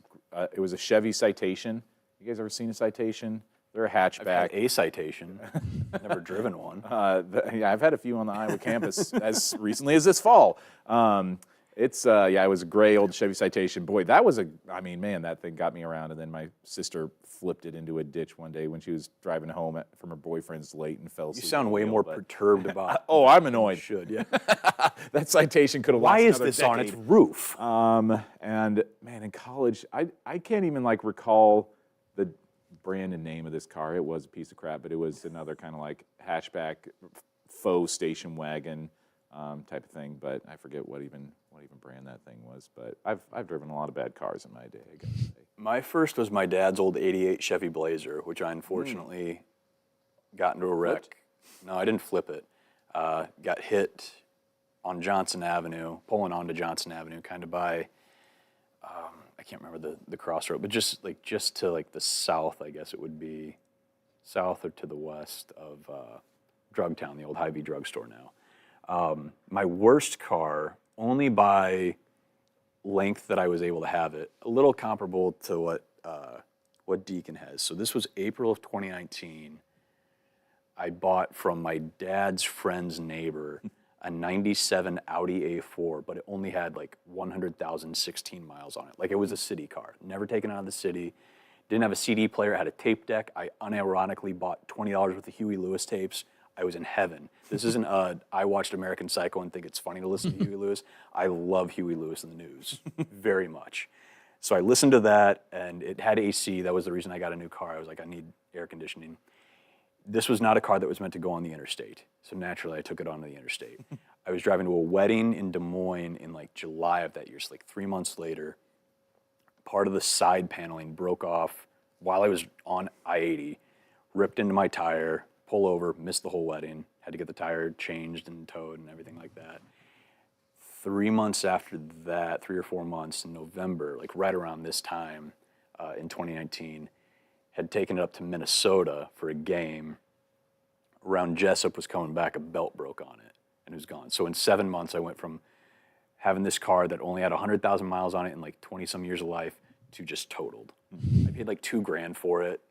it was a Chevy Citation. You guys ever seen a Citation? They're a hatchback. I've had a Citation. Never driven one. Yeah, I've had a few on the Iowa campus as recently as this fall. It was a gray old Chevy Citation. Boy, that was that thing got me around. And then my sister flipped it into a ditch one day when she was driving home from her boyfriend's late and fell asleep. You sound way more perturbed about. Oh, I'm annoyed. You should, yeah. That Citation could have Why lasted is another this on decade. its roof? And man, in college, I can't even recall the brand and name of this car. It was a piece of crap, but it was another kind of like hatchback, faux station wagon type of thing. But I forget what even brand that thing was. But I've driven a lot of bad cars in my day, I gotta say. My first was my dad's old '88 Chevy Blazer, which I unfortunately got into a wreck. No, I didn't flip it. Got hit on Johnson Avenue, pulling onto Johnson Avenue, kind of by, I can't remember the crossroad, but just to like the south, I guess it would be, south or to the west of Drugtown, the old Hy-Vee drugstore now. My worst car, only by length that I was able to have it, a little comparable to what Deacon has. So this was April of 2019. I bought from my dad's friend's neighbor a 97 Audi A4, but it only had like 100,016 miles on it. Like it was a city car, never taken out of the city. Didn't have a CD player, had a tape deck. I unironically bought $20 worth of Huey Lewis tapes. I was in heaven. This isn't I watched American Psycho and think it's funny to listen to Huey Lewis. I love Huey Lewis and the News very much. So I listened to that, and it had AC. That was the reason I got a new car. I was like, I need air conditioning. This was not a car that was meant to go on the interstate. So naturally, I took it onto the interstate. I was driving to a wedding in Des Moines in like July of that year, so like 3 months later. Part of the side paneling broke off while I was on I-80, ripped into my tire, pull over, missed the whole wedding, had to get the tire changed and towed and everything like that. 3 months after that, 3 or 4 months in November, like right around this time in 2019, had taken it up to Minnesota for a game. Around Jessup was coming back, a belt broke on it, and it was gone. So in 7 months, I went from having this car that only had 100,000 miles on it and like 20-some years of life to just totaled. I paid like $2,000 for it,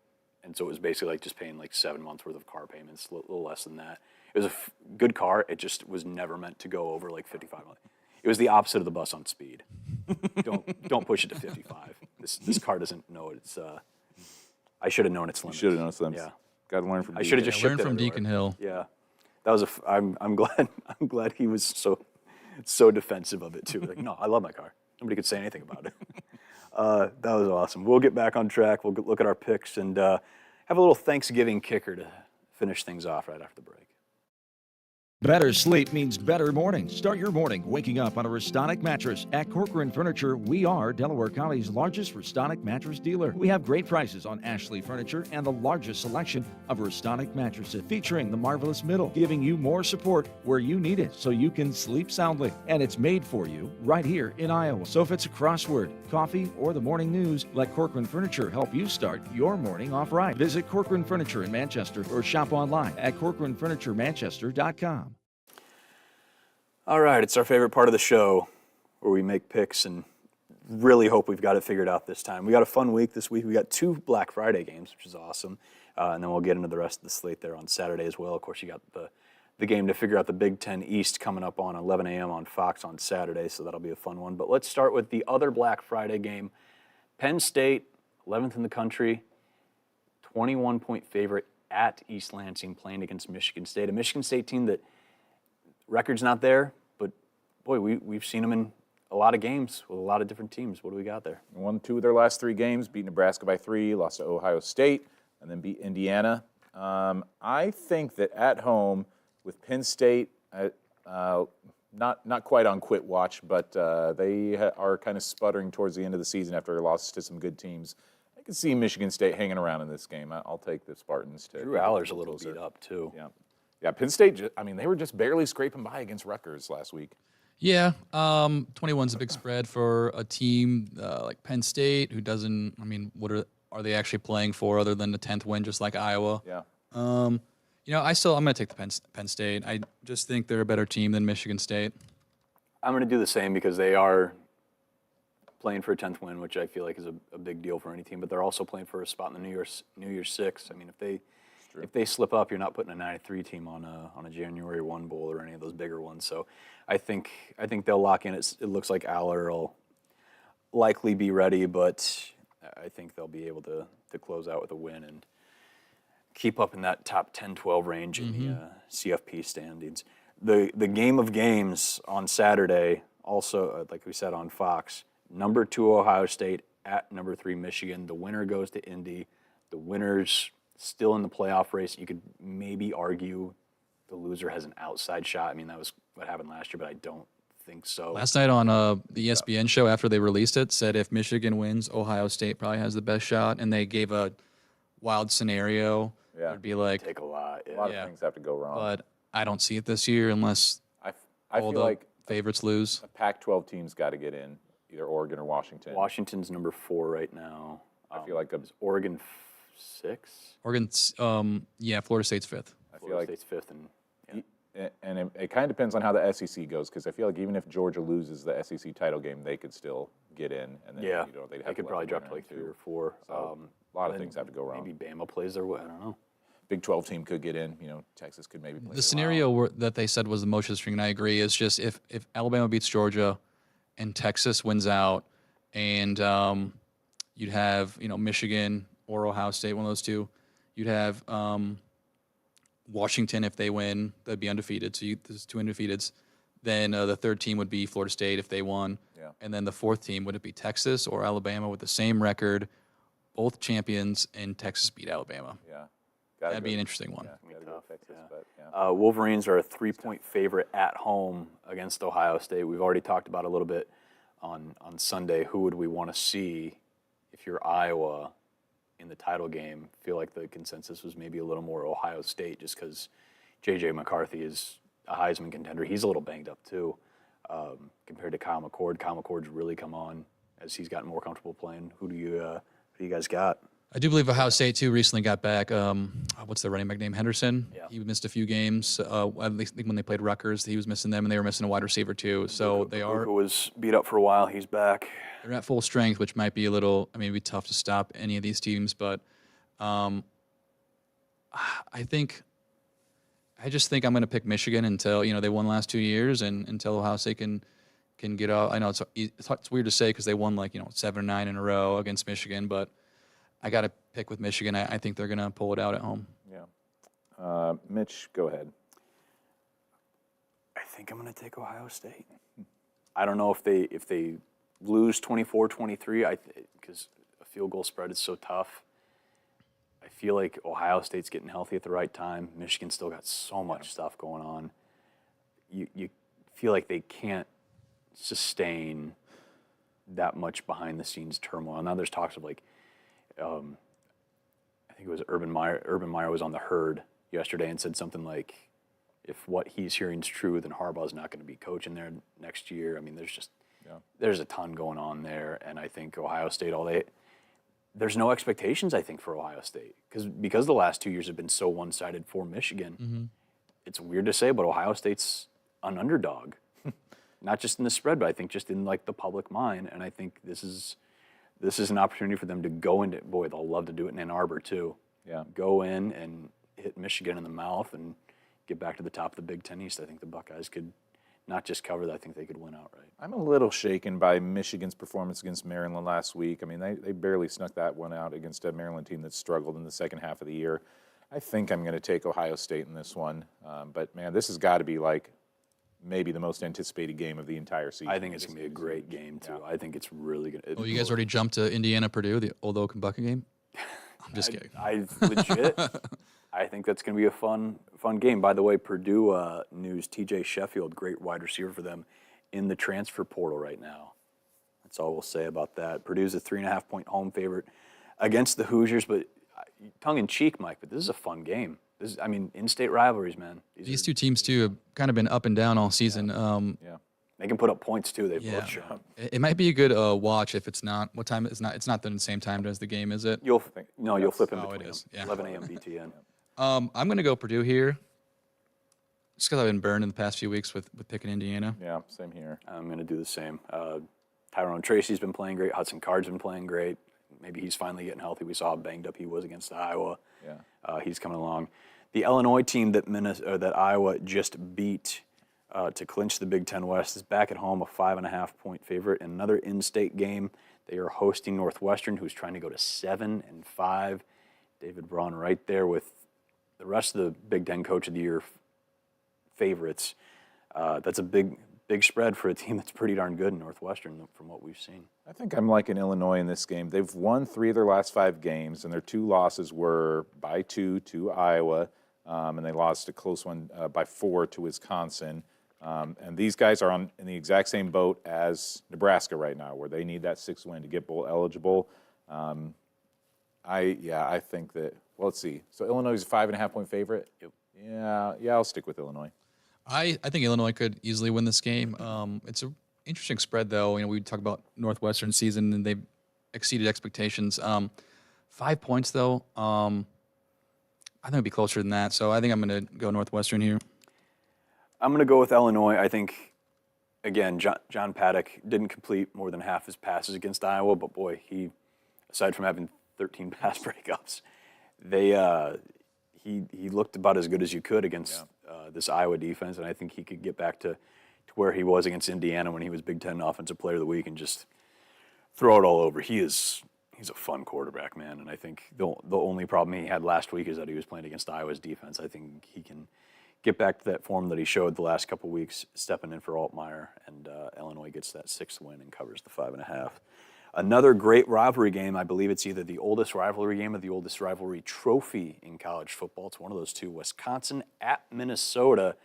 and so it was basically like just paying like 7 months worth of car payments, a little less than that. It was a good car. It just was never meant to go over like 55 miles. It was the opposite of the bus on speed. Don't push it to 55. This car doesn't know it. It's I should have known its limits. You should have known its limits. Yeah. Got to learn from. I should have just shipped learned it from everywhere. Deacon Hill. Yeah, that was I'm glad he was so defensive of it too. Like, no, I love my car. Nobody could say anything about it. That was awesome. We'll get back on track. We'll look at our picks and have a little Thanksgiving kicker to finish things off right after the break. Better sleep means better morning. Start your morning waking up on a Restonic mattress. At Corcoran Furniture, we are Delaware County's largest Restonic mattress dealer. We have great prices on Ashley Furniture and the largest selection of Restonic mattresses, featuring the Marvelous Middle, giving you more support where you need it so you can sleep soundly. And it's made for you right here in Iowa. So if it's a crossword, coffee, or the morning news, let Corcoran Furniture help you start your morning off right. Visit Corcoran Furniture in Manchester or shop online at CorcoranFurnitureManchester.com. All right, it's our favorite part of the show where we make picks and really hope we've got it figured out this time. We got a fun week this week. We got 2 Black Friday games, which is awesome. And then we'll get into the rest of the slate there on Saturday as well. Of course, you got the game to figure out the Big Ten East coming up on 11 a.m. on Fox on Saturday, so that'll be a fun one. But let's start with the other Black Friday game. Penn State, 11th in the country, 21-point favorite at East Lansing playing against Michigan State. A Michigan State team that record's not there, but boy, we've seen them in a lot of games with a lot of different teams. What do we got there? Won 2 of their last 3 games, beat Nebraska by 3, lost to Ohio State, and then beat Indiana. I think that at home with Penn State, not quite on quit watch, but they are kind of sputtering towards the end of the season after their losses to some good teams. I can see Michigan State hanging around in this game. I'll take the Spartans. Drew Aller's a little beat up too. Yeah, Penn State, they were just barely scraping by against Rutgers last week. Yeah, 21's a big spread for a team like Penn State, who doesn't, what are they actually playing for other than the 10th win, just like Iowa? Yeah. I'm going to take the Penn State. I just think they're a better team than Michigan State. I'm going to do the same because they are playing for a 10th win, which I feel like is a big deal for any team, but they're also playing for a spot in the New Year's Six. If they slip up, you're not putting a 9-3 team on a January 1 bowl or any of those bigger ones. So I think they'll lock in. It looks like Aller will likely be ready, but I think they'll be able to close out with a win and keep up in that top 10-12 range in the CFP standings. The game of games on Saturday, also, like we said on Fox, number 2 Ohio State at number 3 Michigan. The winner goes to Indy. The winner's still in the playoff race. You could maybe argue the loser has an outside shot. That was what happened last year, but I don't think so. Last night on the ESPN show after they released it, said if Michigan wins, Ohio State probably has the best shot, and they gave a wild scenario It'd be like, Take a lot. A lot Yeah. of things have to go wrong. but I don't see it this year unless I all feel the like favorites lose. a Pac-12 team's got to get in, either Oregon or Washington. Washington's number 4 right now. I feel like Is Oregon 6? Oregon's, Florida State's 5th. I feel Florida like State's 5th, and it kind of depends on how the SEC goes, because I feel like even if Georgia loses the SEC title game, they could still get in, and then yeah, they'd have they could to probably let drop the to like winner 3 in, or 4. So, a lot of things have to go wrong. Maybe Bama plays their way. I don't know. Big 12 team could get in. Texas could maybe play. The scenario that they said was the most interesting, and I agree, is just if Alabama beats Georgia and Texas wins out, and you'd have Michigan or Ohio State, one of those two. You'd have Washington if they win, they'd be undefeated. So there's 2 undefeateds. Then the third team would be Florida State if they won, and then the fourth team would it be Texas or Alabama with the same record, both champions, and Texas beat Alabama. Yeah. That'd be an interesting one. Yeah, gotta go Texas, but Wolverines are a 3-point favorite at home against Ohio State. We've already talked about a little bit on Sunday. Who would we want to see if you're Iowa in the title game? I feel like the consensus was maybe a little more Ohio State just because J.J. McCarthy is a Heisman contender. He's a little banged up too compared to Kyle McCord. Kyle McCord's really come on as he's gotten more comfortable playing. Who do you guys got? I do believe Ohio State, too, recently got back, what's the running back name, Henderson? Yeah. He missed a few games. At least when they played Rutgers, he was missing them, and they were missing a wide receiver, too. So Who was beat up for a while. He's back. They're at full strength, which might be it'd be tough to stop any of these teams. But I just think I'm going to pick Michigan until, they won the last 2 years, and until Ohio State can get out. I know it's weird to say because they won 7 or 9 in a row against Michigan, but I got to pick with Michigan. I think they're going to pull it out at home. yeah. Mitch, go ahead. I think I'm going to take Ohio State. I don't know if they lose 24-23 because a field goal spread is so tough. I feel like Ohio State's getting healthy at the right time. Michigan's still got so much stuff going on. You feel like they can't sustain that much behind-the-scenes turmoil. Now there's talks of I think it was Urban Meyer. Urban Meyer was on the Herd yesterday and said something like, if what he's hearing is true, then Harbaugh's not going to be coaching there next year. I mean, there's a ton going on there, and I think Ohio State there's no expectations, I think, for Ohio State because the last 2 years have been so one-sided for Michigan. Mm-hmm. It's weird to say, but Ohio State's an underdog, not just in the spread, but I think just in the public mind. And I think this is an opportunity for them to go into. Boy, they'll love to do it in Ann Arbor too. Yeah. Go in and hit Michigan in the mouth and get back to the top of the Big Ten East. I think the Buckeyes could not just cover that. I think they could win outright. I'm a little shaken by Michigan's performance against Maryland last week. I mean, they barely snuck that one out against a Maryland team that struggled in the second half of the year. I think I'm going to take Ohio State in this one. But, man, this has got to be maybe the most anticipated game of the entire season. I think it's going to be a great game, too. Yeah. I think it's really good. Oh, you guys already jumped to Indiana-Purdue, the old Oak and Bucket game? I'm just kidding. I legit. I think that's going to be a fun game. By the way, Purdue news, TJ Sheffield, great wide receiver for them, in the transfer portal right now. That's all we'll say about that. Purdue's a 3.5-point home favorite against the Hoosiers, but tongue-in-cheek, Mike, but this is a fun game. In-state rivalries, man. These two teams, too, have kind of been up and down all season. Yeah. They can put up points, too. They've both shown. It might be a good watch if it's not. What time? It's not the same time as the game, is it? You'll flip in between. Oh, it is. Yeah. 11 a.m. BTN. I'm going to go Purdue here, just because I've been burned in the past few weeks with picking Indiana. Yeah, same here. I'm going to do the same. Tyrone Tracy's been playing great. Hudson Card's been playing great. Maybe he's finally getting healthy. We saw how banged up he was against Iowa. Yeah. He's coming along. The Illinois team that Iowa just beat to clinch the Big Ten West is back at home, a 5.5-point favorite. In another in-state game, they are hosting Northwestern, who's trying to go to 7-5. David Braun right there with the rest of the Big Ten Coach of the Year favorites. That's a big spread for a team that's pretty darn good in Northwestern from what we've seen. I think I'm liking Illinois in this game. They've won 3 of their last 5 games, and their 2 losses were by 2 to Iowa, and they lost a close one by 4 to Wisconsin. And these guys are in the exact same boat as Nebraska right now, where they need that 6th win to get bowl eligible. I think that Well, let's see. So Illinois is a 5.5-point favorite. Yep. Yeah, I'll stick with Illinois. I think Illinois could easily win this game. It's an interesting spread, though. You know, we talk about Northwestern season, and they exceeded expectations. 5 points, though. I think it'd be closer than that. So I think I'm going to go Northwestern here. I'm going to go with Illinois. I think, again, John Paddock didn't complete more than half his passes against Iowa, but boy, he, aside from having 13 pass breakups, he looked about as good as you could against this Iowa defense, and I think he could get back to where he was against Indiana when he was Big Ten Offensive Player of the Week and just throw it all over. He's a fun quarterback, man, and I think the only problem he had last week is that he was playing against Iowa's defense. I think he can get back to that form that he showed the last couple weeks, stepping in for Altmaier, and Illinois gets that 6th win and covers the 5.5. Another great rivalry game. I believe it's either the oldest rivalry game or the oldest rivalry trophy in college football. It's one of those two. Wisconsin at Minnesota.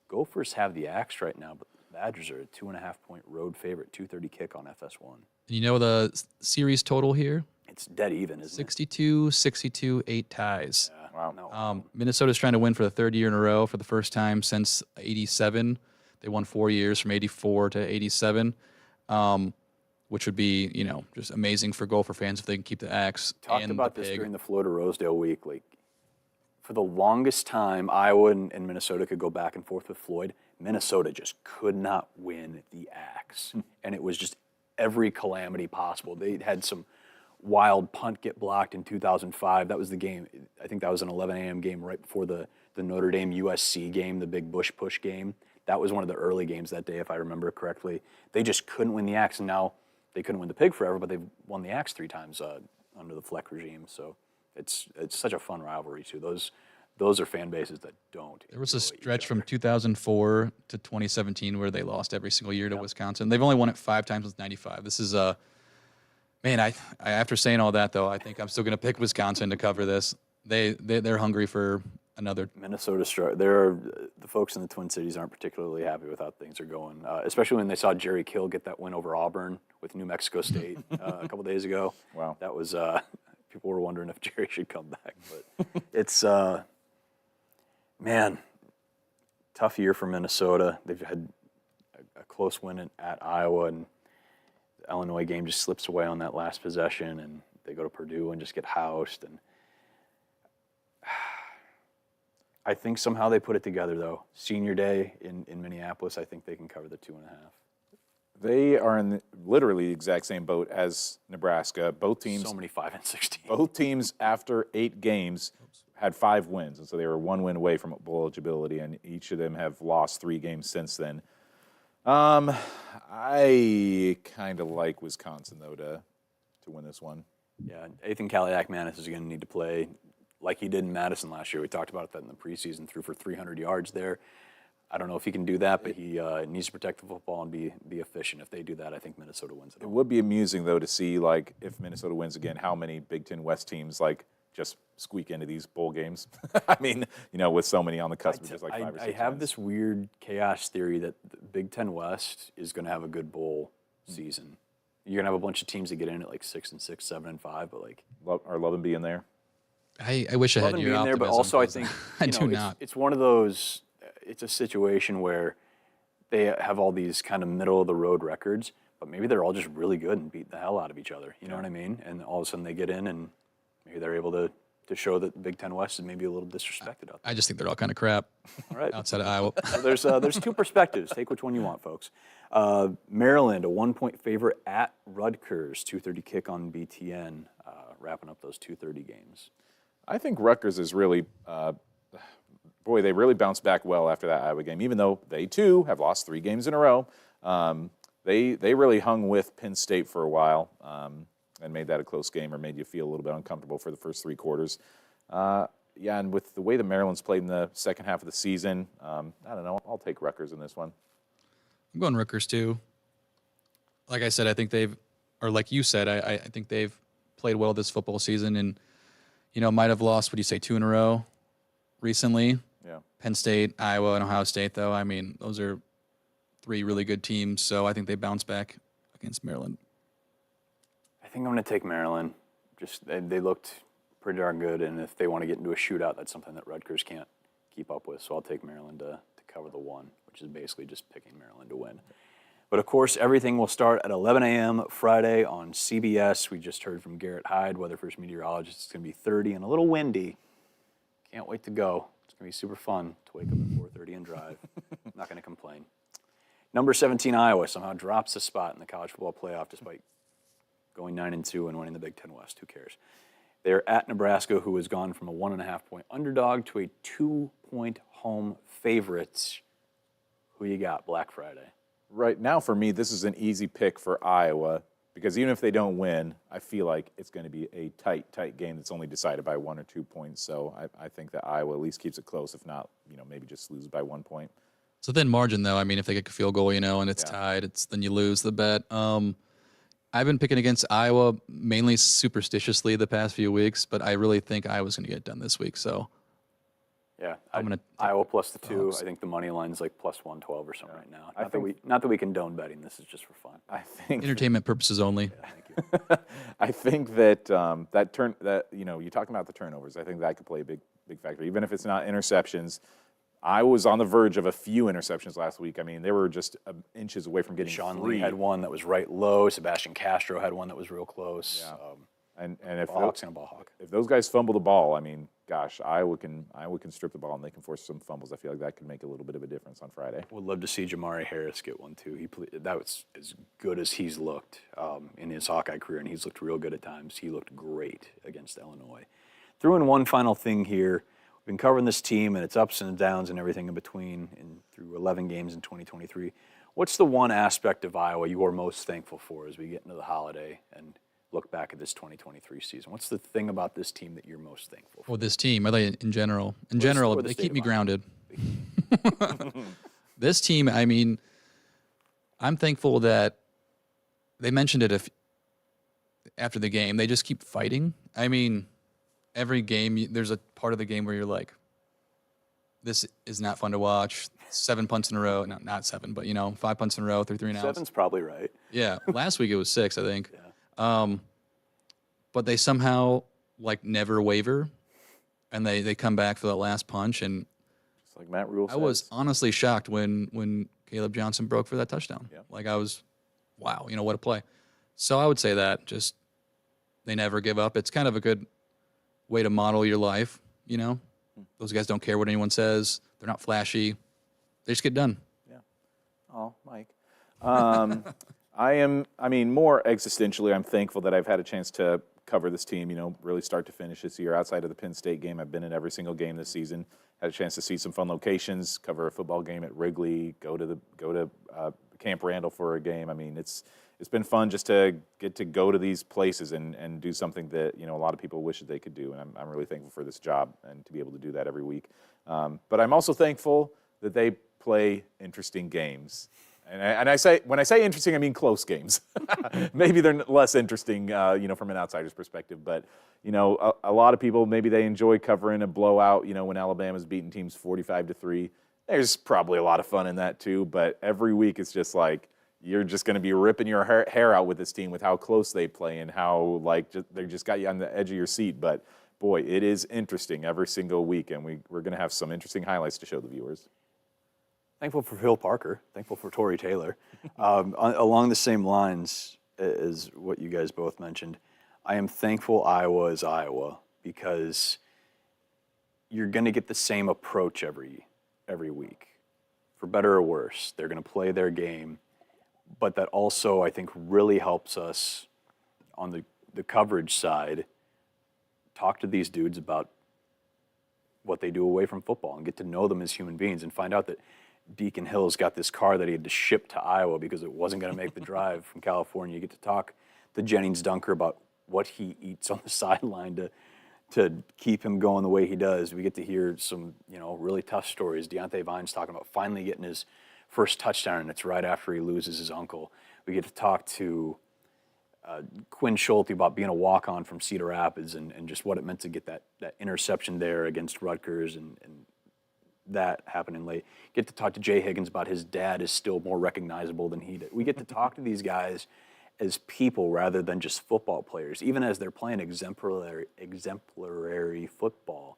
Gophers have the axe right now, but the Badgers are a 2.5-point road favorite, 2:30 kick on FS1. You know the series total here? It's dead even, isn't 62, 8 ties. it? Wow. No. Minnesota's trying to win for the 3rd year in a row for the first time since '87. They won 4 years from '84 to '87. Which would be, you know, just amazing for Gopher fans if they can keep the axe. Talked and about the this pig. during the Florida Rosedale week. Like, for the longest time, Iowa and Minnesota could go back and forth with Floyd. Minnesota just could not win the axe. And it was just every calamity possible. They had some wild punt get blocked in 2005. That was the game. I think that was an 11 a.m. game right before the Notre Dame USC game, the big Bush push game. That was one of the early games that day, if I remember correctly. They just couldn't win the axe, and now they couldn't win the pig forever, but they've won the axe 3 times under the Fleck regime. So it's such a fun rivalry too. Those are fan bases that don't. There was a stretch from 2004 to 2017 where they lost every single year to Wisconsin. They've only won it 5 times since '95. This is man. I after saying all that though, I think I'm still going to pick Wisconsin to cover this. They're hungry for another. Minnesota, the folks in the Twin Cities aren't particularly happy with how things are going, especially when they saw Jerry Kill get that win over Auburn with New Mexico State a couple days ago. Wow. That was, people were wondering if Jerry should come back. But it's, man, tough year for Minnesota. They've had a close win at Iowa, and the Illinois game just slips away on that last possession, and they go to Purdue and just get housed. And I think somehow they put it together, though. Senior day in Minneapolis, I think they can cover the 2.5. They are in literally the exact same boat as Nebraska. Both teams. So many 5 and 16. Both teams, after 8 games, had 5 wins, and so they were 1 win away from bowl eligibility, and each of them have lost 3 games since then. I kind of like Wisconsin though to win this one. Yeah, Ethan Kaliak-Manis is going to need to play like he did in Madison last year. We talked about that in the preseason, threw for 300 yards there. I don't know if he can do that, but he needs to protect the football and be efficient. If they do that, I think Minnesota wins it. It would be amusing, though, to see, like, if Minnesota wins again, how many Big Ten West teams, like, just squeak into these bowl games. I mean, you know, with so many on the cusp of just like 5 or 6 I have wins. this weird chaos theory that the Big Ten West is going to have a good bowl season. You're going to have a bunch of teams that get in at like 6 and 6, 7 and 5, but like Are Love and Be in there? I wish I had your in there, but optimism, also I 'cause think I you do know, not. It's one of those. It's a situation where they have all these kind of middle of the road records, but maybe they're all just really good and beat the hell out of each other. You know what I mean? And all of a sudden they get in and maybe they're able to show that the Big Ten West is maybe a little disrespected out there. I just think they're all kind of crap. All right. Outside of Iowa. So there's 2 perspectives. Take which one you want, folks. Maryland, a 1-point favorite at Rutgers, 2:30 kick on BTN, wrapping up those 2:30 games. I think Rutgers is really, they really bounced back well after that Iowa game, even though they, too, have lost 3 games in a row. They really hung with Penn State for a while and made that a close game or made you feel a little bit uncomfortable for the first 3 quarters. And with the way the Maryland's played in the second half of the season, I don't know, I'll take Rutgers in this one. I'm going Rutgers, too. Like I said, I think or like you said, I think they've played well this football season and, you know, might have lost, 2 in a row recently. Yeah. Penn State, Iowa, and Ohio State, though. I mean, those are 3 really good teams, so I think they bounce back against Maryland. I think I'm going to take Maryland. Just they looked pretty darn good. And if they want to get into a shootout, that's something that Rutgers can't keep up with. So I'll take Maryland to cover the 1, which is basically just picking Maryland to win. But of course, everything will start at 11 a.m. Friday on CBS. We just heard from Garrett Hyde, weather first meteorologist. It's going to be 30 and a little windy. Can't wait to go. It's going to be super fun to wake up at 4:30 and drive. I'm not going to complain. Number 17, Iowa, somehow drops a spot in the college football playoff despite going 9-2 and winning the Big Ten West. Who cares? They're at Nebraska, who has gone from a 1.5-point underdog to a 2-point home favorite. Who you got, Black Friday? Right now, for me, this is an easy pick for Iowa because even if they don't win, I feel like it's going to be a tight game that's only decided by 1 or 2 points. So I think that Iowa at least keeps it close, if not, maybe just loses by 1 point. It's a thin margin, though. I mean, if they get a field goal, and it's tied, then you lose the bet. I've been picking against Iowa mainly superstitiously the past few weeks, but I really think Iowa's going to get it done this week. So, yeah, I'm going to Iowa plus the 2. I think the money line's like plus 112 or something right now. Not that we condone betting. This is just for fun. I think entertainment purposes only. Yeah, thank you. I think that you're talking about the turnovers. I think that could play a big factor, even if it's not interceptions. I was on the verge of a few interceptions last week. I mean, they were just inches away from getting Sean 3. Lee had one that was right low. Sebastian Castro had one that was real close. Yeah. And if Hawk's gonna ball hawk. If those guys fumble the ball, I mean, gosh, Iowa can strip the ball and they can force some fumbles. I feel like that could make a little bit of a difference on Friday. Would love to see Jamari Harris get one too. That was as good as he's looked in his Hawkeye career, and he's looked real good at times. He looked great against Illinois. Threw in one final thing here. We've been covering this team and its ups and downs and everything in between through 11 games in 2023. What's the one aspect of Iowa you are most thankful for as we get into the holiday and look back at this 2023 season? What's the thing about this team that you're most thankful for? Well, this team, I think in general. In general, they keep me grounded. This team, I mean, I'm thankful that they mentioned it after the game. They just keep fighting. I mean, every game, there's a part of the game where you're like, this is not fun to watch. 7 punts in a row. No, not 7, but, 5 punts in a row, 3 and outs. 7's probably right. Yeah. Last week it was 6, I think. Yeah. But they somehow, never waver, and they come back for that last punch. And just like Matt Rhule says. I was honestly shocked when Caleb Johnson broke for that touchdown. Yeah. I was, wow, what a play. So I would say that just they never give up. It's kind of a good way to model your life, Those guys don't care what anyone says. They're not flashy. They just get done. Yeah. Oh, Mike. More existentially, I'm thankful that I've had a chance to cover this team, really start to finish this year. Outside of the Penn State game, I've been in every single game this season. Had a chance to see some fun locations, cover a football game at Wrigley, go to Camp Randall for a game. I mean, it's been fun just to get to go to these places and do something that a lot of people wish that they could do. And I'm really thankful for this job and to be able to do that every week. But I'm also thankful that they play interesting games. And when I say interesting, I mean close games. Maybe they're less interesting, from an outsider's perspective. But a lot of people, maybe they enjoy covering a blowout. When Alabama's beating teams 45-3. There's probably a lot of fun in that too. But every week it's just like you're just going to be ripping your hair out with this team with how close they play and how they just got you on the edge of your seat. But boy, it is interesting every single week, and we're going to have some interesting highlights to show the viewers. Thankful for Phil Parker. Thankful for Torrey Taylor. Along the same lines as what you guys both mentioned, I am thankful Iowa is Iowa because you're going to get the same approach every week. For better or worse, they're going to play their game. But that also, I think, really helps us on the coverage side talk to these dudes about what they do away from football and get to know them as human beings and find out that Deacon Hill's got this car that he had to ship to Iowa because it wasn't going to make the drive from California. You get to talk to Jennings Dunker about what he eats on the sideline to keep him going the way he does. We get to hear some, really tough stories. Deontay Vine's talking about finally getting his first touchdown, and it's right after he loses his uncle. We get to talk to Quinn Schulte about being a walk-on from Cedar Rapids and just what it meant to get that interception there against Rutgers and that happening late. Get to talk to Jay Higgins about his dad is still more recognizable than he did. We get to talk to these guys as people rather than just football players. Even as they're playing exemplary football,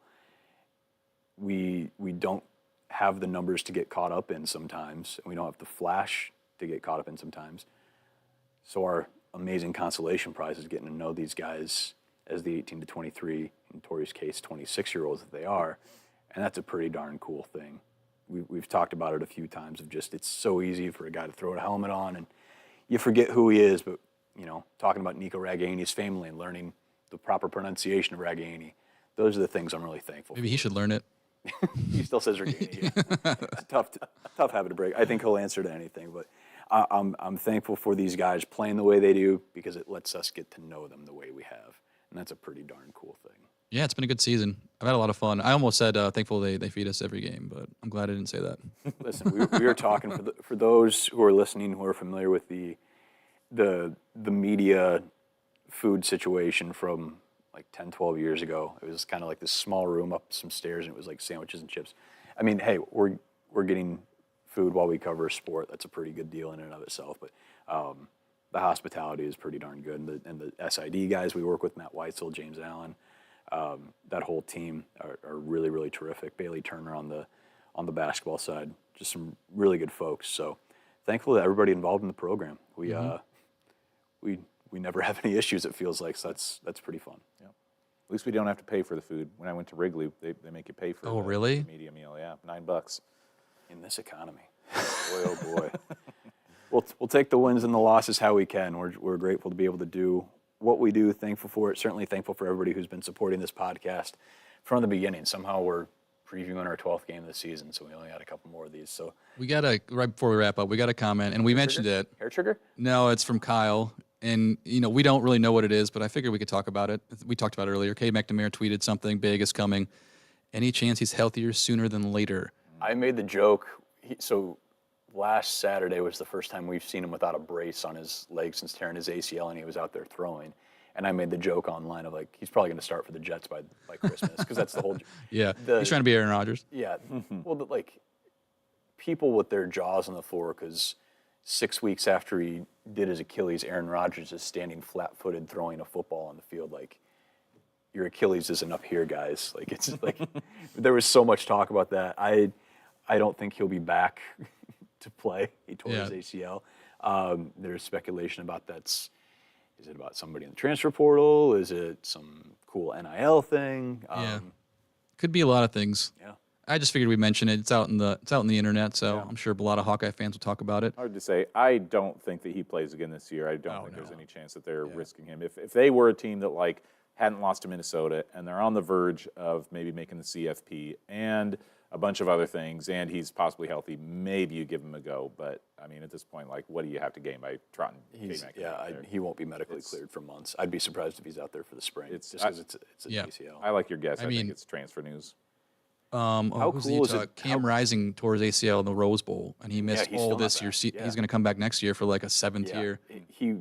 we don't have the numbers to get caught up in sometimes, and we don't have the flash to get caught up in sometimes. So our amazing consolation prize is getting to know these guys as the 18 to 23, in Tori's case, 26-year-olds that they are, and that's a pretty darn cool thing. We've talked about it a few times of just it's so easy for a guy to throw a helmet on and you forget who he is, but, talking about Nico Ragaini's family and learning the proper pronunciation of Ragaini, those are the things I'm really thankful Maybe he should learn it. He still says Ragaini. It's a tough habit to break. I think he'll answer to anything, but I'm thankful for these guys playing the way they do because it lets us get to know them the way we have, and that's a pretty darn cool thing. Yeah, it's been a good season. I've had a lot of fun. I almost said thankful they feed us every game, but I'm glad I didn't say that. Listen, we were talking for those who are listening who are familiar with the media food situation from like 10, 12 years ago. It was kind of like this small room up some stairs, and it was like sandwiches and chips. I mean, hey, we're getting food while we cover a sport. That's a pretty good deal in and of itself. But the hospitality is pretty darn good, and the SID guys we work with, Matt Weitzel, James Allen. That whole team are really, really terrific. Bailey Turner on the basketball side, just some really good folks. So thankful to everybody involved in the program. We never have any issues. It feels like, so that's pretty fun. Yeah. At least we don't have to pay for the food. When I went to Wrigley, they make you pay for. Oh, really? The media meal. Yeah, $9 in this economy. Boy, oh boy. We'll take the wins and the losses how we can. We're grateful to be able to do what we do, thankful for it, certainly thankful for everybody who's been supporting this podcast from the beginning. Somehow we're previewing our 12th game of the season, so we only had a couple more of these. So we got right before we wrap up, we got a comment, and we mentioned it. Hair trigger? No, it's from Kyle, and we don't really know what it is, but I figured we could talk about it. We talked about it earlier. Cade McNamara tweeted something big is coming. Any chance he's healthier sooner than later? I made the joke. So last Saturday was the first time we've seen him without a brace on his leg since tearing his ACL, and he was out there throwing. And I made the joke online of like, he's probably going to start for the Jets by Christmas, because that's the whole. Yeah, he's trying to be Aaron Rodgers. Yeah, well, people with their jaws on the floor, because 6 weeks after he did his Achilles, Aaron Rodgers is standing flat-footed throwing a football on the field. Like, your Achilles isn't up here, guys. Like, it's like there was so much talk about that. I don't think he'll be back to play. He tore his ACL. There's speculation about is it about somebody in the transfer portal? Is it some cool NIL thing? Could be a lot of things. Yeah. I just figured we'd mention it. It's out in the internet, so I'm sure a lot of Hawkeye fans will talk about it. Hard to say. I don't think that he plays again this year. I don't think there's any chance that they're risking him. If they were a team that hadn't lost to Minnesota and they're on the verge of maybe making the CFP and a bunch of other things, and he's possibly healthy, maybe you give him a go. But, I mean, at this point, what do you have to gain by trotting Cade McNamara? He won't be medically cleared for months. I'd be surprised if he's out there for the spring, just because it's an ACL. I like your guess. I think it's transfer news. How cool is it? Cam Rising tore his ACL in the Rose Bowl, and he missed all this year. He's going to come back next year for a seventh year. He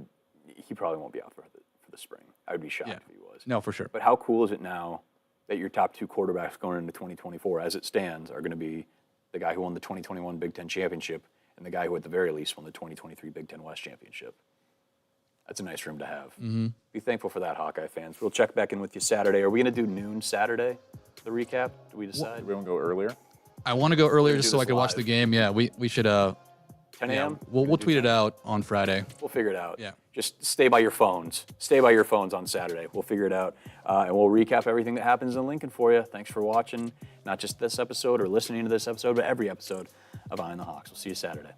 probably won't be out for the spring. I would be shocked if he was. No, for sure. But how cool is it now that your top two quarterbacks going into 2024, as it stands, are going to be the guy who won the 2021 Big Ten Championship and the guy who at the very least won the 2023 Big Ten West Championship? That's a nice room to have. Mm-hmm. Be thankful for that, Hawkeye fans. We'll check back in with you Saturday. Are we going to do noon Saturday, the recap? Do we decide? We want to go earlier? I want to go earlier just so I can watch the game. Yeah, we should. 10 a.m.? We'll tweet it out on Friday. We'll figure it out. Yeah. Just stay by your phones. Stay by your phones on Saturday. We'll figure it out. And we'll recap everything that happens in Lincoln for you. Thanks for watching, not just this episode or listening to this episode, but every episode of Eye on the Hawks. We'll see you Saturday.